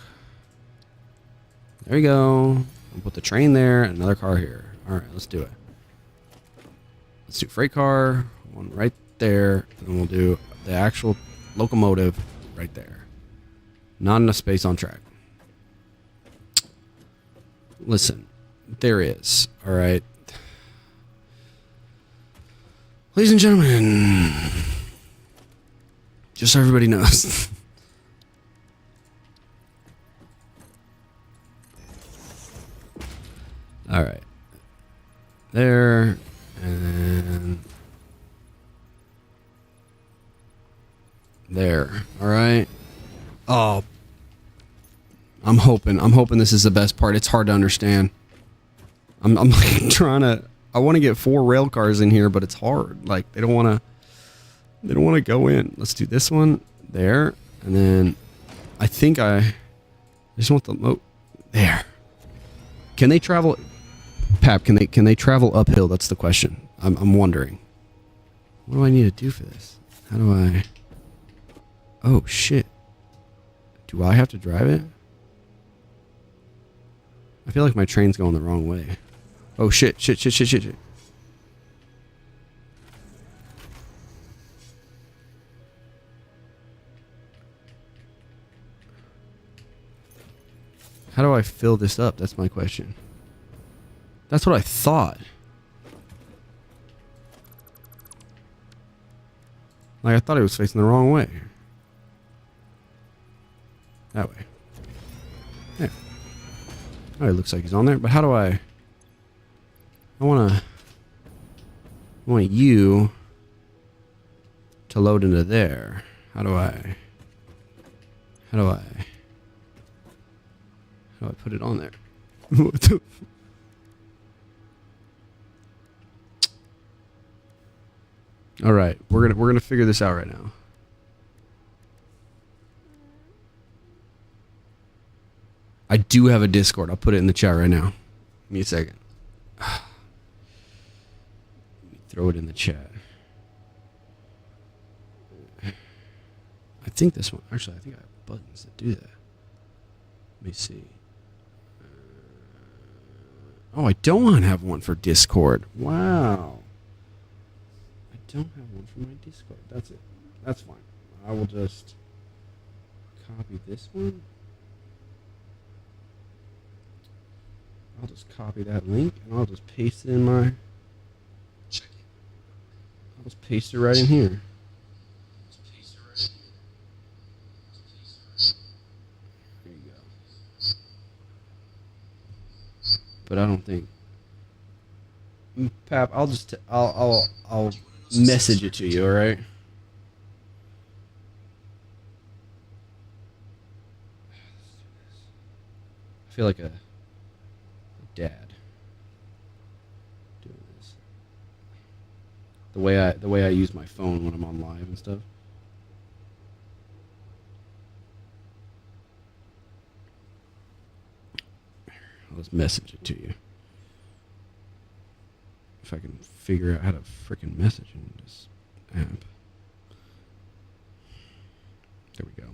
There you go. I'll put the train there, another car here. Alright, let's do it. Let's do freight car, one right there, and we'll do the actual locomotive right there. Not enough space on track. Listen, there is, alright. Ladies and gentlemen, just so everybody knows. Alright. There. And there. Alright. Oh. I'm hoping this is the best part. It's hard to understand. I'm like trying to, I want to get 4 rail cars in here, but it's hard. Like they don't want to go in. Let's do this one there, and then I think I just want the there. Can they travel, Pap? Can they travel uphill? That's the question. I'm wondering. What do I need to do for this? How do I? Oh shit! Do I have to drive it? I feel like my train's going the wrong way. Oh shit! Shit! Shit! Shit! Shit! Shit! How do I fill this up? That's my question. That's what I thought. Like, I thought it was facing the wrong way. That way. Yeah. Oh, it looks like he's on there. But how do I want you to load into there. How do I put it on there? What the... All right, we're gonna figure this out right now. I do have a Discord. I'll put it in the chat right now. Give me a second. Let me throw it in the chat. I think this one. Actually, I think I have buttons that do that. Let me see. Oh, I don't have one for Discord. Wow. I don't have one for my Discord. That's it. That's fine. I will just copy this one. I'll just copy that link and I'll just paste it in my... I'll just paste it right in here. There you go. But I don't think... Pap, I'll just... I'll message it to you, alright? I feel like a dad doing this. The way I use my phone when I'm on live and stuff. I'll just message it to you. If I can figure out how to freaking message in this app. There we go.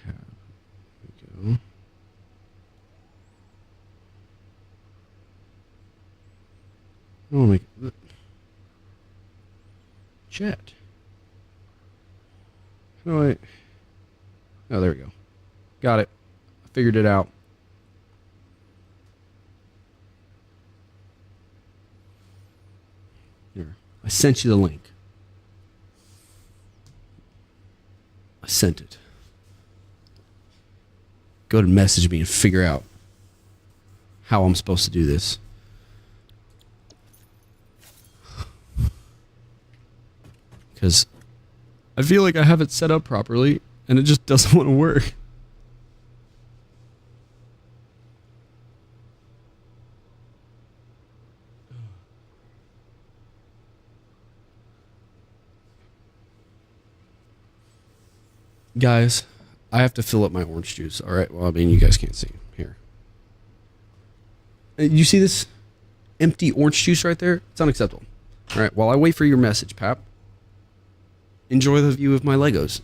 There we go. I want to make it chat. How do I... Oh, there we go. Got it. Figured it out. Here. I sent you the link. I sent it. Go to message me and figure out how I'm supposed to do this. Because I feel like I have it set up properly and it just doesn't want to work. Guys, I have to fill up my orange juice. All right. Well, I mean, you guys can't see. Here. You see this empty orange juice right there? It's unacceptable. All right. While I wait for your message, Pap, enjoy the view of my Legos.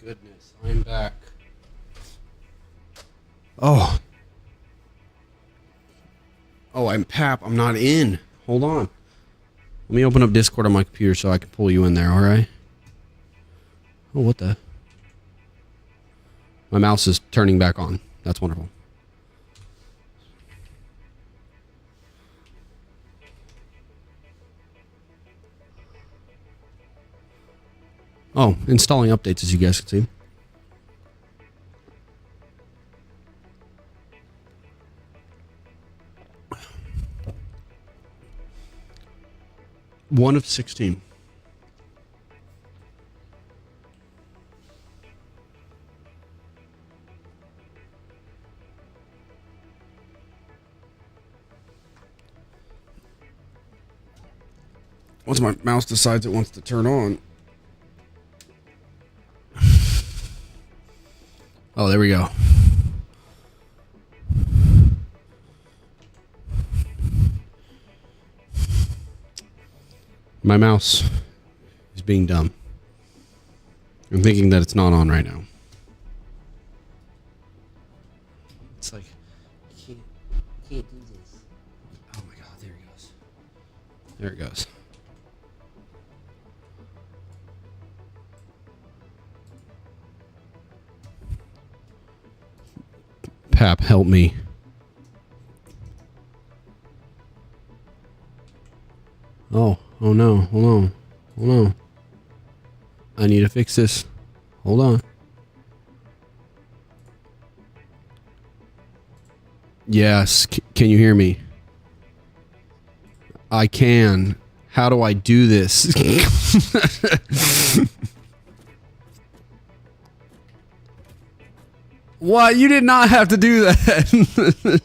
goodness, I'm back. Oh. Oh, I'm Pap. I'm not in. Hold on. Let me open up Discord on my computer so I can pull you in there, alright? Oh, what the? My mouse is turning back on. That's wonderful. Oh, installing updates, as you guys can see. One of 16. Once my mouse decides it wants to turn on. Oh, there we go. My mouse is being dumb. I'm thinking that it's not on right now. It's like, you can't do this. Oh my god, there it goes. There it goes. Pap, help me. Oh no, hold on. Hold on. I need to fix this. Hold on. Yes, can you hear me? I can. How do I do this? What? You did not have to do that.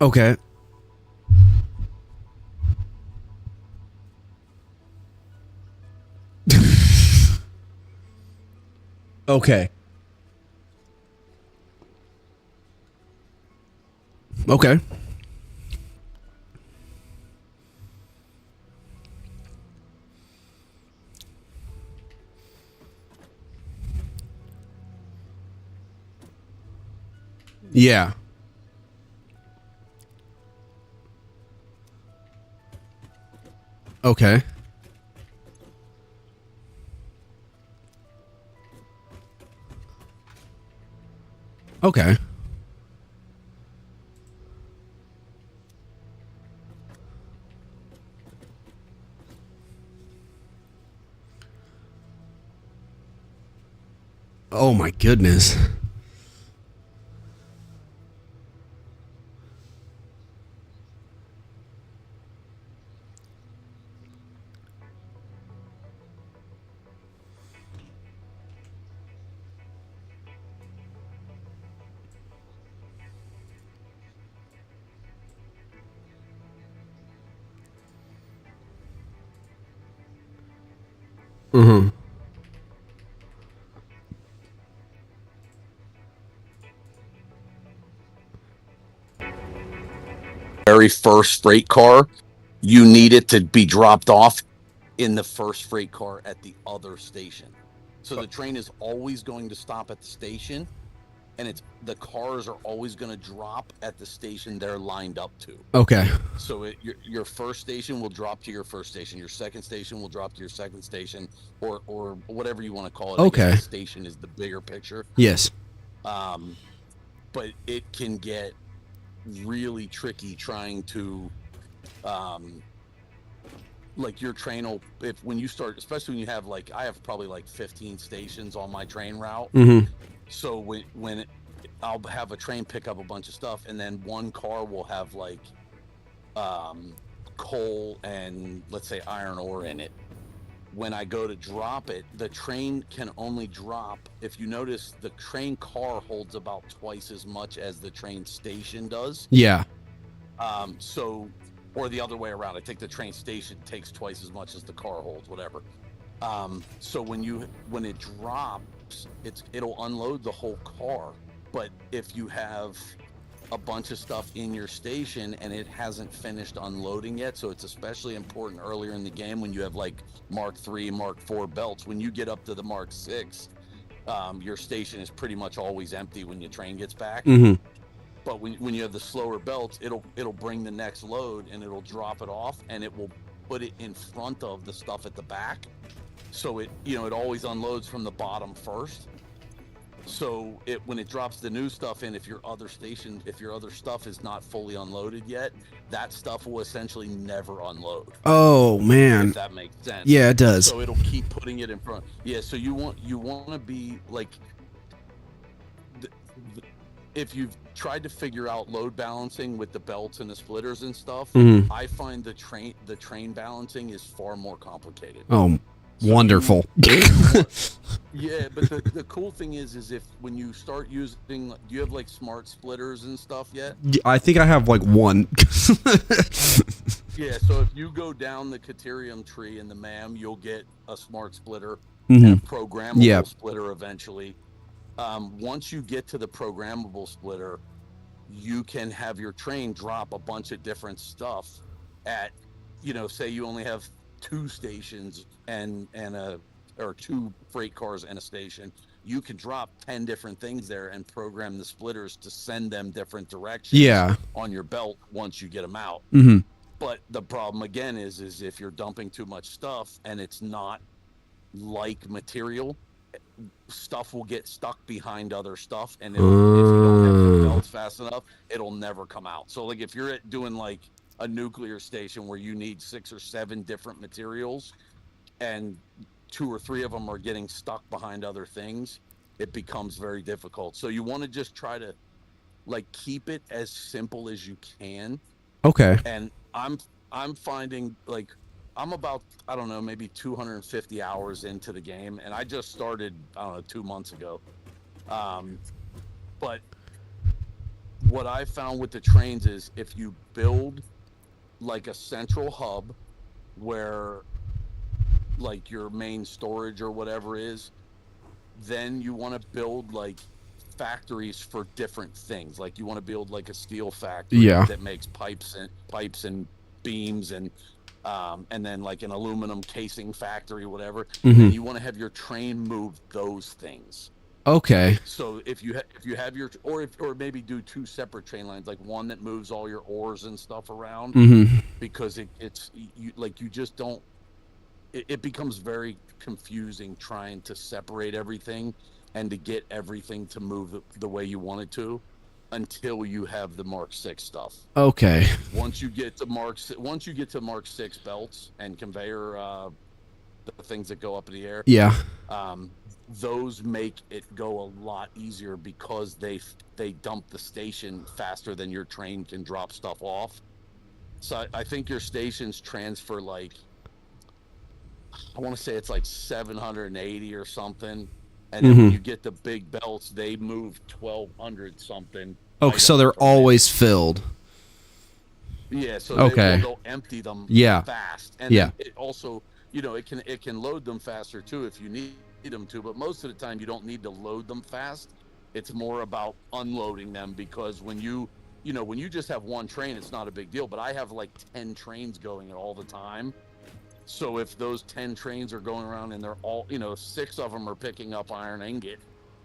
Okay. Okay. Okay. Yeah. Okay. Okay. Oh my goodness. Mm-hmm. Very first freight car, you need it to be dropped off in the first freight car at the other station. So the train is always going to stop at the station, and the cars are always going to drop at the station they're lined up to. Okay. So your first station will drop to your first station. Your second station will drop to your second station, or whatever you want to call it. Okay. I guess the station is the bigger picture. Yes. But it can get really tricky trying to, like your train will, when you start, especially when you have I have probably like 15 stations on my train route. Mm-hmm. So when I'll have a train pick up a bunch of stuff, and then one car will have coal and let's say iron ore in it, when I go to drop it, the train can only drop. If you notice, the train car holds about twice as much as the train station does. Yeah. So, or the other way around. I think the train station takes twice as much as the car holds, whatever. So when it drops, it'll unload the whole car. But if you have a bunch of stuff in your station and it hasn't finished unloading yet, so it's especially important earlier in the game when you have like Mark III, Mark IV belts. When you get up to the Mark VI, your station is pretty much always empty when your train gets back. Mm-hmm. But when you have the slower belts, it'll bring the next load and it'll drop it off and it will put it in front of the stuff at the back. So it always unloads from the bottom first. So when it drops the new stuff in, if your other stuff is not fully unloaded yet, that stuff will essentially never unload. Oh man. If that makes sense. Yeah, it does. So it'll keep putting it in front. Yeah. So you want to be like, if you've tried to figure out load balancing with the belts and the splitters and stuff, Mm-hmm. I find the train balancing is far more complicated. Oh, So wonderful. Yeah, but the cool thing is if when you start using, do you have like smart splitters and stuff yet? I think I have like one. Yeah, so if you go down the Caterium tree in the MAM, you'll get a smart splitter Mm-hmm. and a programmable Yeah. splitter eventually. Once you get to the programmable splitter, you can have your train drop a bunch of different stuff at, say you only have 2 stations or 2 freight cars and a station. You can drop 10 different things there and program the splitters to send them different directions. Yeah. On your belt once you get them out. Mm-hmm. But the problem again is if you're dumping too much stuff and it's not like material, stuff will get stuck behind other stuff, and if you don't have your belts fast enough, it'll never come out. So like if you're doing like a nuclear station where you need 6 or 7 different materials and 2 or 3 of them are getting stuck behind other things, it becomes very difficult. So you want to just try to like keep it as simple as you can. Okay. And I'm finding like I'm about, I don't know, maybe 250 hours into the game, and I just started, I don't know, 2 months ago. But what I found with the trains is if you build like a central hub where like your main storage or whatever is, then you want to build like factories for different things. Like you want to build like a steel factory that makes pipes and beams and then like an aluminum casing factory, whatever. Mm-hmm. And you want to have your train move those things. Okay. So if you have your or maybe do 2 separate train lines, like one that moves all your ores and stuff around, Mm-hmm. because it's you like you just don't. It becomes very confusing trying to separate everything and to get everything to move the way you want it to, until you have the Mark VI stuff. Okay. Once you get to Mark VI belts and conveyor, the things that go up in the air, Yeah. those make it go a lot easier because they dump the station faster than your train can drop stuff off. So I think your stations transfer like, I want to say it's like 780 or something. And then when you get the big belts, they move 1,200 something. Oh, so they're always filled. Yeah, so they'll empty them fast. And it also, it can load them faster too if you need them to, but most of the time you don't need to load them fast. It's more about unloading them, because when you just have one train, it's not a big deal, but I have like 10 trains going all the time. So if those 10 trains are going around and they're all, 6 of them are picking up iron ingot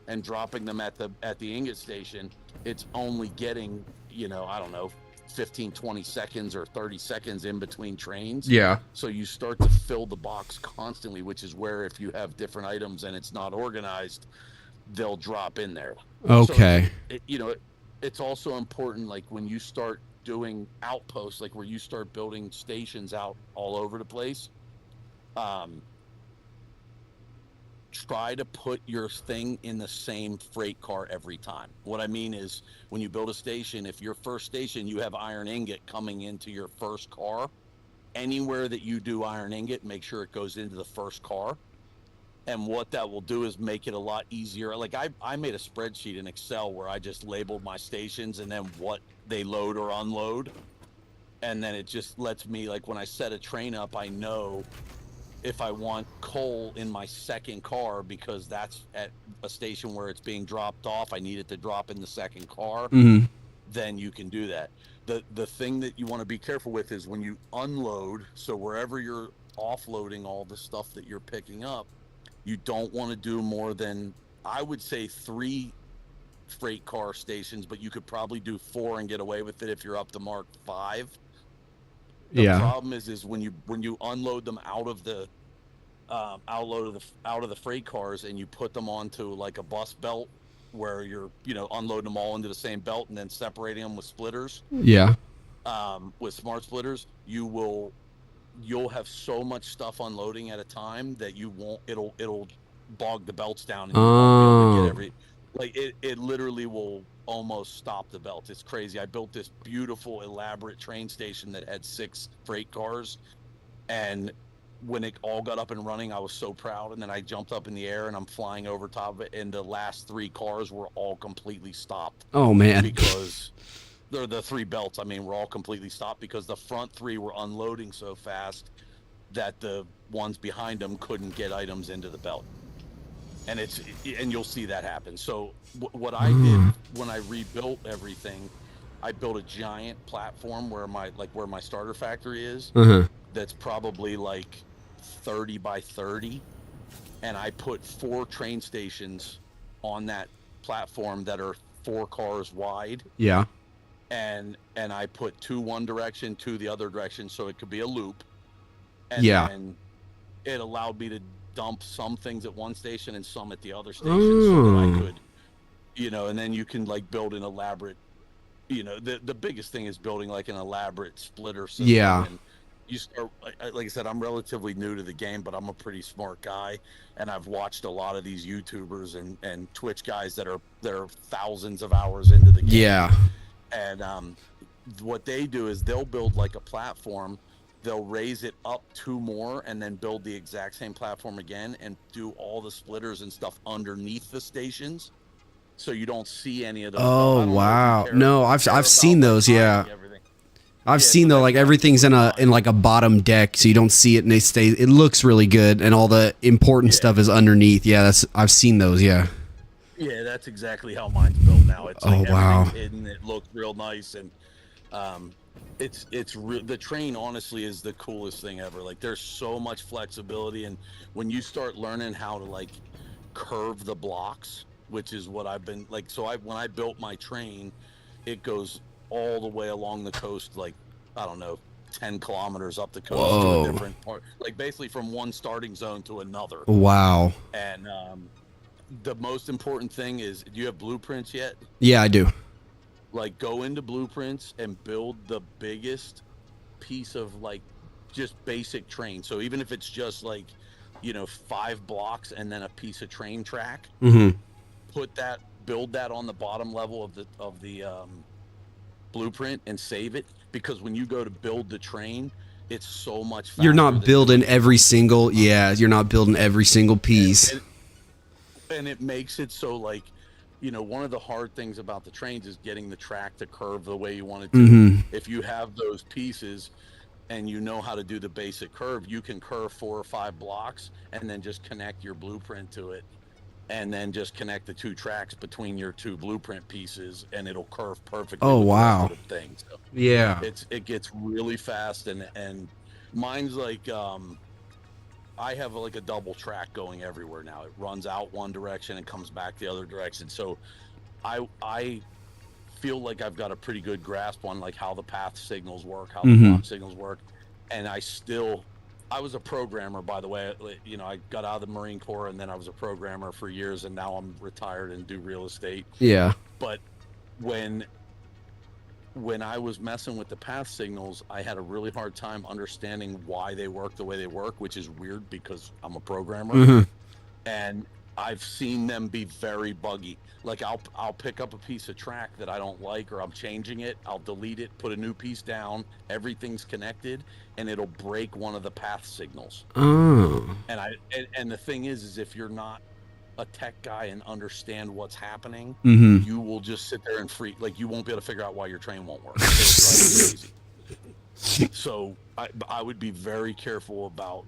and dropping them at the ingot station, it's only getting, I don't know, 15, 20 seconds or 30 seconds in between trains. Yeah. So you start to fill the box constantly, which is where if you have different items and it's not organized, they'll drop in there. Okay. So it's also important, like when you start doing outposts, like where you start building stations out all over the place, try to put your thing in the same freight car every time. What I mean is, when you build a station, if your first station you have iron ingot coming into your first car, anywhere that you do iron ingot, make sure it goes into the first car. And what that will do is make it a lot easier. Like I made a spreadsheet in Excel where I just labeled my stations and then what they load or unload. And then it just lets me, like when I set a train up, I know if I want coal in my second car because that's at a station where it's being dropped off, I need it to drop in the second car, then you can do that. The thing that you want to be careful with is when you unload, so wherever you're offloading all the stuff that you're picking up, you don't want to do more than, I would say, 3 freight car stations, but you could probably do 4 and get away with it if you're up to Mark 5. The problem is when you unload them out of the freight cars and you put them onto like a bus belt where you're unloading them all into the same belt and then separating them with splitters. With smart splitters, you'll have so much stuff unloading at a time that it'll bog the belts down and you won't be able to get it literally will almost stop the belt. It's crazy. I built this beautiful elaborate train station that had 6 freight cars, and when it all got up and running, I was so proud. And then I jumped up in the air and I'm flying over top of it, and the last 3 cars were all completely stopped. Oh man. Because they're the 3 belts, I mean, were all completely stopped because the front 3 were unloading so fast that the ones behind them couldn't get items into the belt. And you'll see that happen. So what I did when I rebuilt everything, I built a giant platform where my starter factory is. That's probably like 30 by 30, and I put 4 train stations on that platform that are 4 cars wide. Yeah. And I put 2 one direction, 2 the other direction, so it could be a loop. And then it allowed me to dump some things at one station and some at the other station, so that I could, and then you can like build an elaborate, the biggest thing is building like an elaborate splitter system. Yeah. And you start, like I said, I'm relatively new to the game, but I'm a pretty smart guy, and I've watched a lot of these YouTubers and Twitch guys that are thousands of hours into the game. Yeah. And what they do is they'll build like a platform, they'll raise it up 2 more, and then build the exact same platform again and do all the splitters and stuff underneath the stations, so you don't see any of those. Oh wow! No, I've seen those. Yeah, I've seen though, like everything's in like a bottom deck, so you don't see it, and it looks really good, and all the important stuff is underneath. Yeah, I've seen those. Yeah. Yeah, that's exactly how mine's built now. It's like wow. Hidden. It looks real nice, and the train honestly is the coolest thing ever. Like there's so much flexibility, and when you start learning how to like curve the blocks, which is what I've been like. So when I built my train, it goes all the way along the coast, like I don't know, 10 kilometers up the coast to a different part, like basically from one starting zone to another. Wow. And the most important thing is, do you have blueprints yet? Yeah, I do. Like go into blueprints and build the biggest piece of like just basic train. So even if it's just like 5 blocks and then a piece of train track, build that on the bottom level of the blueprint and save it, because when you go to build the train, it's so much faster. You're not building every single you're not building every single piece. And it makes it so like, one of the hard things about the trains is getting the track to curve the way you want it to. If you have those pieces and you know how to do the basic curve, you can curve 4 or 5 blocks and then just connect your blueprint to it, and then just connect the 2 tracks between your 2 blueprint pieces, and it'll curve perfectly. Oh wow. Thing. So yeah. It gets really fast, and mine's like I have like a double track going everywhere now. It runs out one direction and comes back the other direction. So I feel like I've got a pretty good grasp on like how the path signals work, how the block signals work. And I was a programmer, by the way. I got out of the Marine Corps, and then I was a programmer for years, and now I'm retired and do real estate. Yeah. But when I was messing with the path signals, I had a really hard time understanding why they work the way they work, which is weird because I'm a programmer. And I've seen them be very buggy. Like I'll pick up a piece of track that I don't like, or I'm changing it, I'll delete it, put a new piece down, everything's connected, and it'll break one of the path signals. Oh. And the thing is if you're not a tech guy and understand what's happening, Mm-hmm. you will just sit there and like you won't be able to figure out why your train won't work. It'll drive you crazy. So I would be very careful about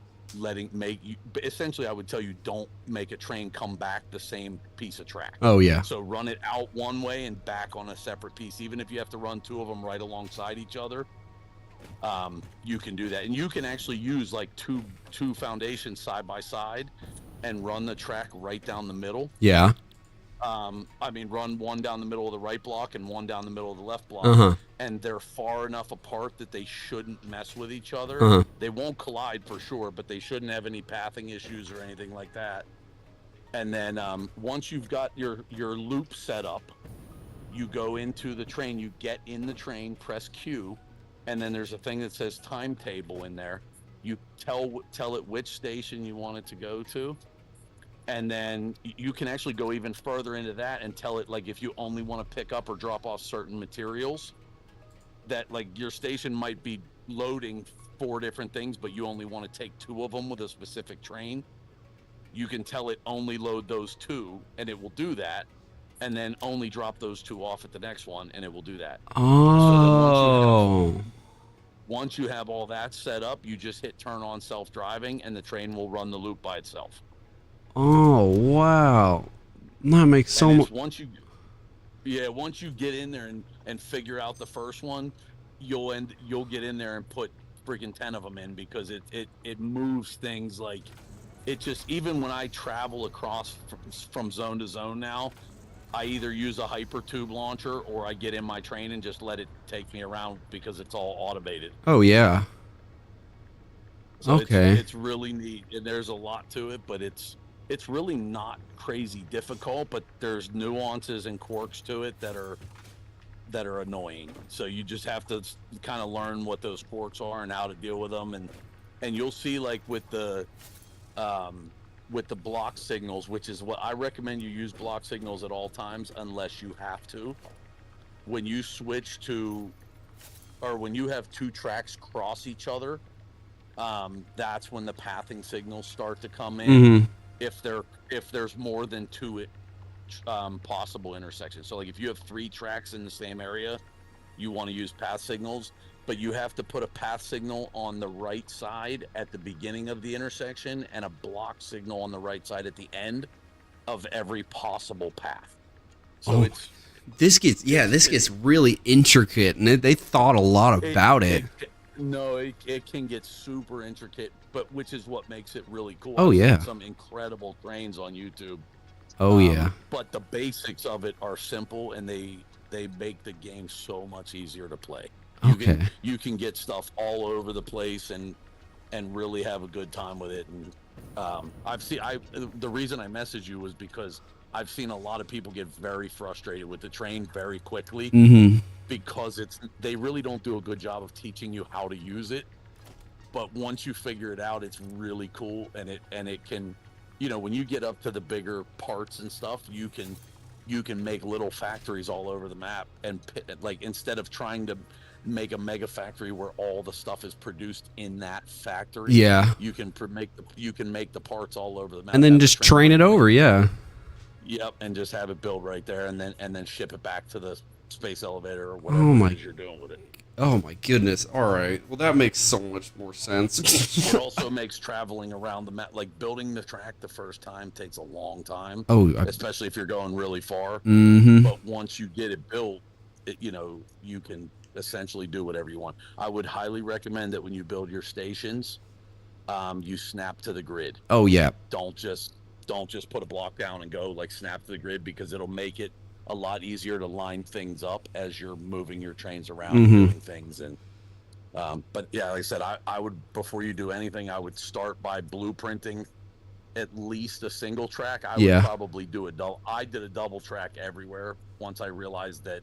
essentially I would tell you don't make a train come back the same piece of track. Oh yeah. So run it out one way and back on a separate piece, even if you have to run two of them right alongside each other. You can do that, and you can actually use like two foundations side by side and run the track right down the middle. Yeah. I mean, run one down the middle of the right block and one down the middle of the left block, Uh-huh. and they're far enough apart that they shouldn't mess with each other. Uh-huh. They won't collide for sure, but they shouldn't have any pathing issues or anything like that. And then once you've got your loop set up, you go into the train, you get in the train, press Q, and then there's a thing that says timetable in there. You tell it which station you want it to go to. And then you can actually go even further into that and tell it, like, if you only want to pick up or drop off certain materials, that like your station might be loading 4 different things, but you only want to take 2 of them with a specific train. You can tell it only load those 2 and it will do that, and then only drop those 2 off at the next one and it will do that. Oh. So once you have all that set up, you just hit turn on self-driving and the train will run the loop by itself. Oh, wow. That makes so much. Once you get in there and figure out the first one, you'll get in there and put freaking 10 of them in, because it moves things. Like, it just, even when I travel across from zone to zone now, I either use a hyper tube launcher or I get in my train and just let it take me around, because it's all automated. Oh yeah. So Okay. it's really neat, and there's a lot to it, but it's really not crazy difficult, but there's nuances and quirks to it that are annoying. So you just have to kind of learn what those quirks are and how to deal with them, and you'll see, like with the block signals, which is what I recommend you use block signals at all times unless you have to. When you switch to, or when you have 2 tracks cross each other, that's when the pathing signals start to come in. Mm-hmm. If there's more than 2 possible intersections. So like if you have 3 tracks in the same area, you want to use path signals, but you have to put a path signal on the right side at the beginning of the intersection and a block signal on the right side at the end of every possible path. So this gets really intricate, and they thought a lot about it. It can get super intricate, but which is what makes it really cool. Oh, yeah. Some incredible trains on YouTube. Oh yeah. But the basics of it are simple, and they make the game so much easier to play. You can get stuff all over the place and really have a good time with it. And the reason I messaged you was because I've seen a lot of people get very frustrated with the train very quickly. Mm-hmm. Because they really don't do a good job of teaching you how to use it. But once you figure it out, it's really cool, and it can, when you get up to the bigger parts and stuff, you can make little factories all over the map, and like, instead of trying to make a mega factory where all the stuff is produced in that factory, you can make the parts all over the map, and then just train it over. Yeah. Yep, and just have it built right there, and then ship it back to the space elevator or whatever it is you're doing with it. Oh my goodness. All right. Well, that makes so much more sense. It also makes traveling around the map, like building the track the first time takes a long time. Oh, especially if you're going really far. Mm-hmm. But once you get it built, you can essentially do whatever you want. I would highly recommend that when you build your stations, you snap to the grid. Oh yeah. Don't just put a block down and go, like, snap to the grid, because it'll make it a lot easier to line things up as you're moving your trains around and doing things. And but yeah, like I said, I would, before you do anything, I would start by blueprinting at least a single track. I would probably do I did a double track everywhere once I realized that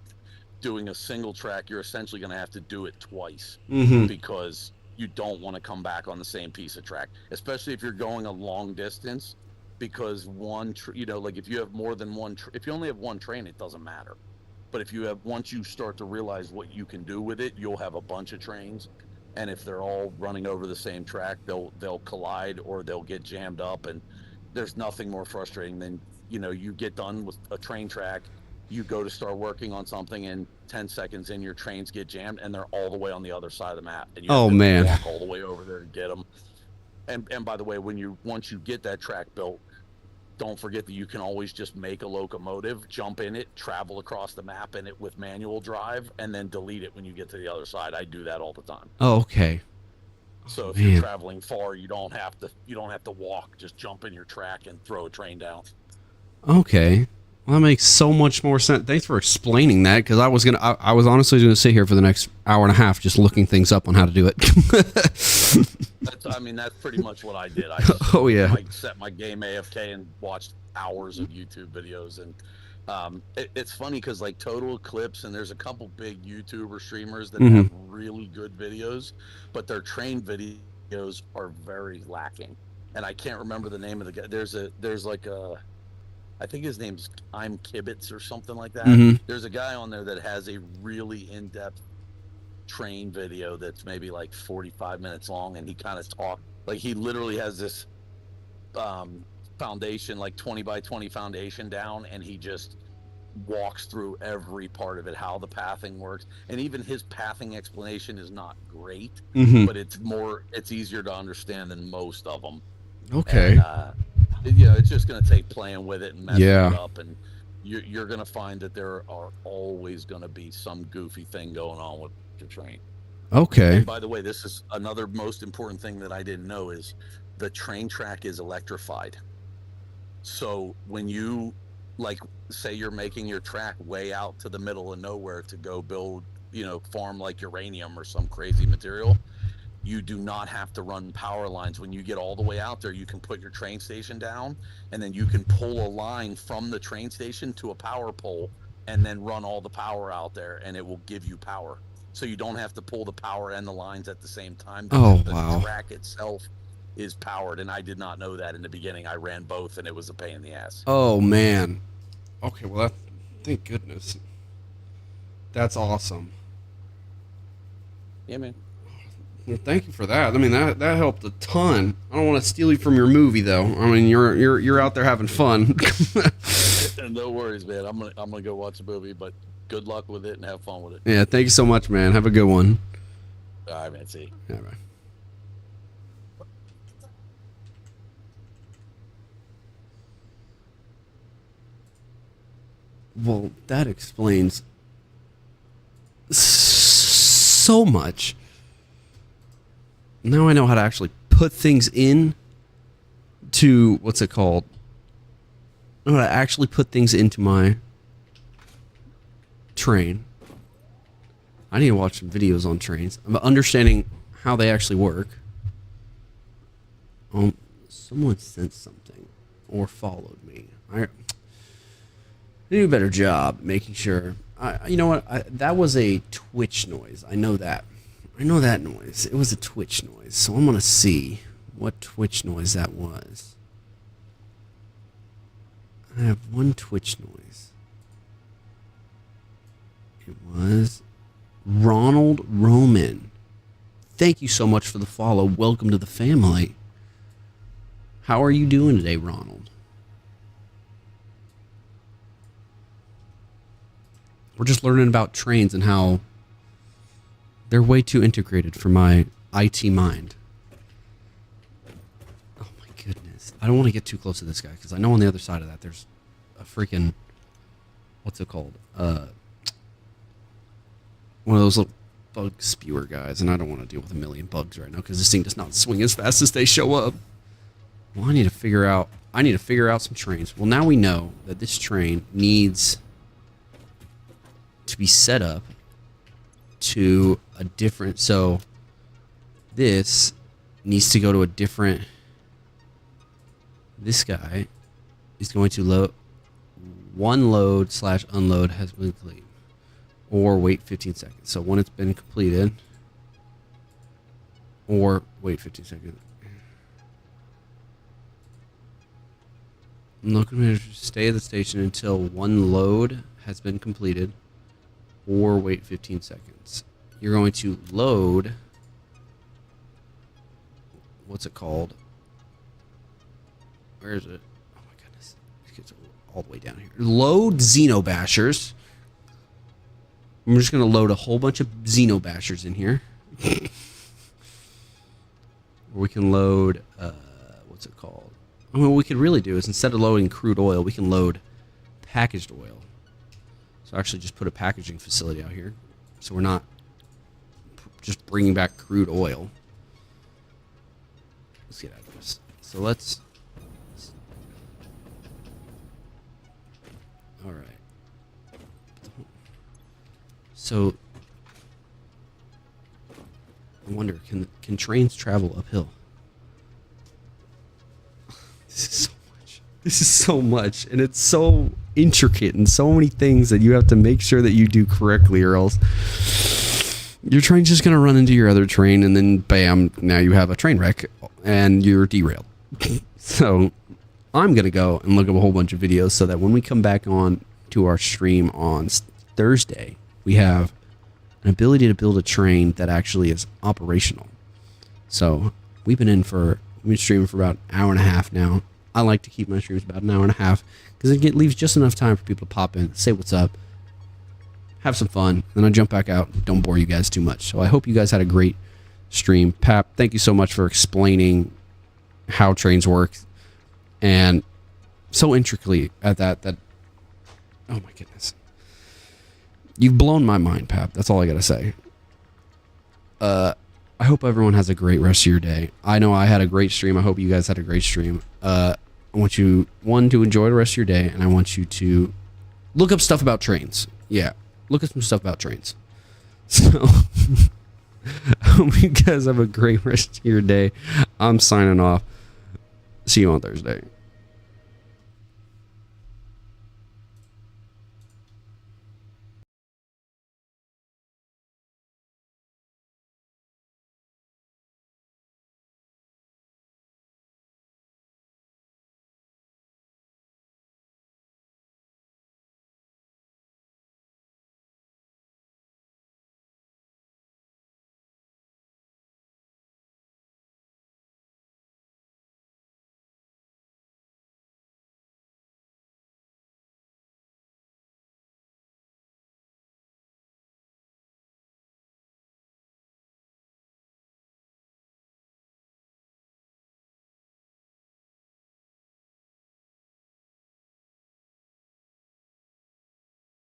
doing a single track, you're essentially going to have to do it twice, because you don't want to come back on the same piece of track, especially if you're going a long distance, because like if you have more than one, if you only have one train, it doesn't matter. But if you have, once you start to realize what you can do with it, you'll have a bunch of trains, and if they're all running over the same track, they'll collide or they'll get jammed up. And there's nothing more frustrating than, you get done with a train track, you go to start working on something, and 10 seconds in, your trains get jammed and they're all the way on the other side of the map, and you have Oh to man. walk all the way over there and get them. And by the way, once you get that track built, don't forget that you can always just make a locomotive, jump in it, travel across the map in it with manual drive, and then delete it when you get to the other side. I do that all the time. Oh, okay. So if man. you're traveling far, you don't have to walk. Just jump in your track and throw a train down. Okay. Well, that makes so much more sense. Thanks for explaining that, because I was honestly going to sit here for the next hour and a half just looking things up on how to do it. That's pretty much what I did. I set my game AFK and watched hours of YouTube videos. And it's funny because like Total Eclipse, and there's a couple big YouTuber streamers that have really good videos, but their train videos are very lacking. And I can't remember the name of the guy. There's like a, I think his name's I'm Kibitz or something like that. There's a guy on there that has a really in-depth train video that's maybe like 45 minutes long, and he kind of talks like he literally has this foundation, like 20 by 20 foundation down, and he just walks through every part of it, how the pathing works. And even his pathing explanation is not great, but it's easier to understand than most of them. Okay. And, it's just going to take playing with it and messing it up, and you're going to find that there are always going to be some goofy thing going on with your train. Okay. And by the way, this is another most important thing that I didn't know, is the train track is electrified. So when you, like, say you're making your track way out to the middle of nowhere to go build, farm like uranium or some crazy material, you do not have to run power lines. When you get all the way out there, you can put your train station down, and then you can pull a line from the train station to a power pole and then run all the power out there, and it will give you power. So you don't have to pull the power and the lines at the same time. The track itself is powered, and I did not know that in the beginning. I ran both, and it was a pain in the ass. Oh, man. Okay, well, thank goodness. That's awesome. Yeah, man. Well, thank you for that. I mean, that helped a ton. I don't want to steal you from your movie, though. I mean, you're out there having fun. No worries, man. I'm gonna go watch the movie, but good luck with it and have fun with it. Yeah, thank you so much, man. Have a good one. All right, man. See you. All right. Well, that explains so much. Now I know how to actually put things in to, what's it called? I know how to actually put things into my train. I need to watch some videos on trains. I'm understanding how they actually work. Someone sent something or followed me. I do a better job making sure. You know what? That was a Twitch noise. I know that. I know that noise. It was a Twitch noise. So I'm going to see what Twitch noise that was. I have one Twitch noise. It was Ronald Roman. Thank you so much for the follow. Welcome to the family. How are you doing today, Ronald? We're just learning about trains and how they're way too integrated for my IT mind. Oh my goodness. I don't want to get too close to this guy because I know on the other side of that there's a freaking, what's it called? One of those little bug spewer guys, and I don't want to deal with a million bugs right now because this thing does not swing as fast as they show up. Well, I need to figure out some trains. Well, now we know that this train needs to be set up to a different, so this needs to go to a different, this guy is going to load, one load/unload has been completed, or wait 15 seconds. So when it's been completed, or wait 15 seconds. Local managers stay at the station until one load has been completed or wait 15 seconds. You're going to load, what's it called? Where is it? Oh my goodness. It gets all the way down here. Load Xenobashers. I'm just going to load a whole bunch of Xenobashers in here. Or we can load, what's it called? I mean, what we could really do is instead of loading crude oil, we can load packaged oil. So actually just put a packaging facility out here. So we're not just bringing back crude oil. Let's get out of this. So let's... All right. So I wonder, can trains travel uphill? This is so much. This is so much, and it's so intricate and so many things that you have to make sure that you do correctly, or else your train's just gonna run into your other train, and then bam, now you have a train wreck and you're derailed. So I'm gonna go and look up a whole bunch of videos so that when we come back on to our stream on Thursday, we have an ability to build a train that actually is operational. So we've been streaming for about an hour and a half now. I like to keep my streams about an hour and a half because it leaves just enough time for people to pop in, say what's up, have some fun, then I jump back out. Don't bore you guys too much. So I hope you guys had a great stream. Pap, thank you so much for explaining how trains work and so intricately at that oh my goodness. You've blown my mind, Pap. That's all I gotta say. I hope everyone has a great rest of your day. I know I had a great stream. I hope you guys had a great stream. I want you, one, to enjoy the rest of your day, and I want you to look up stuff about trains. Yeah, look at some stuff about trains. So, I hope you guys have a great rest of your day. I'm signing off. See you on Thursday.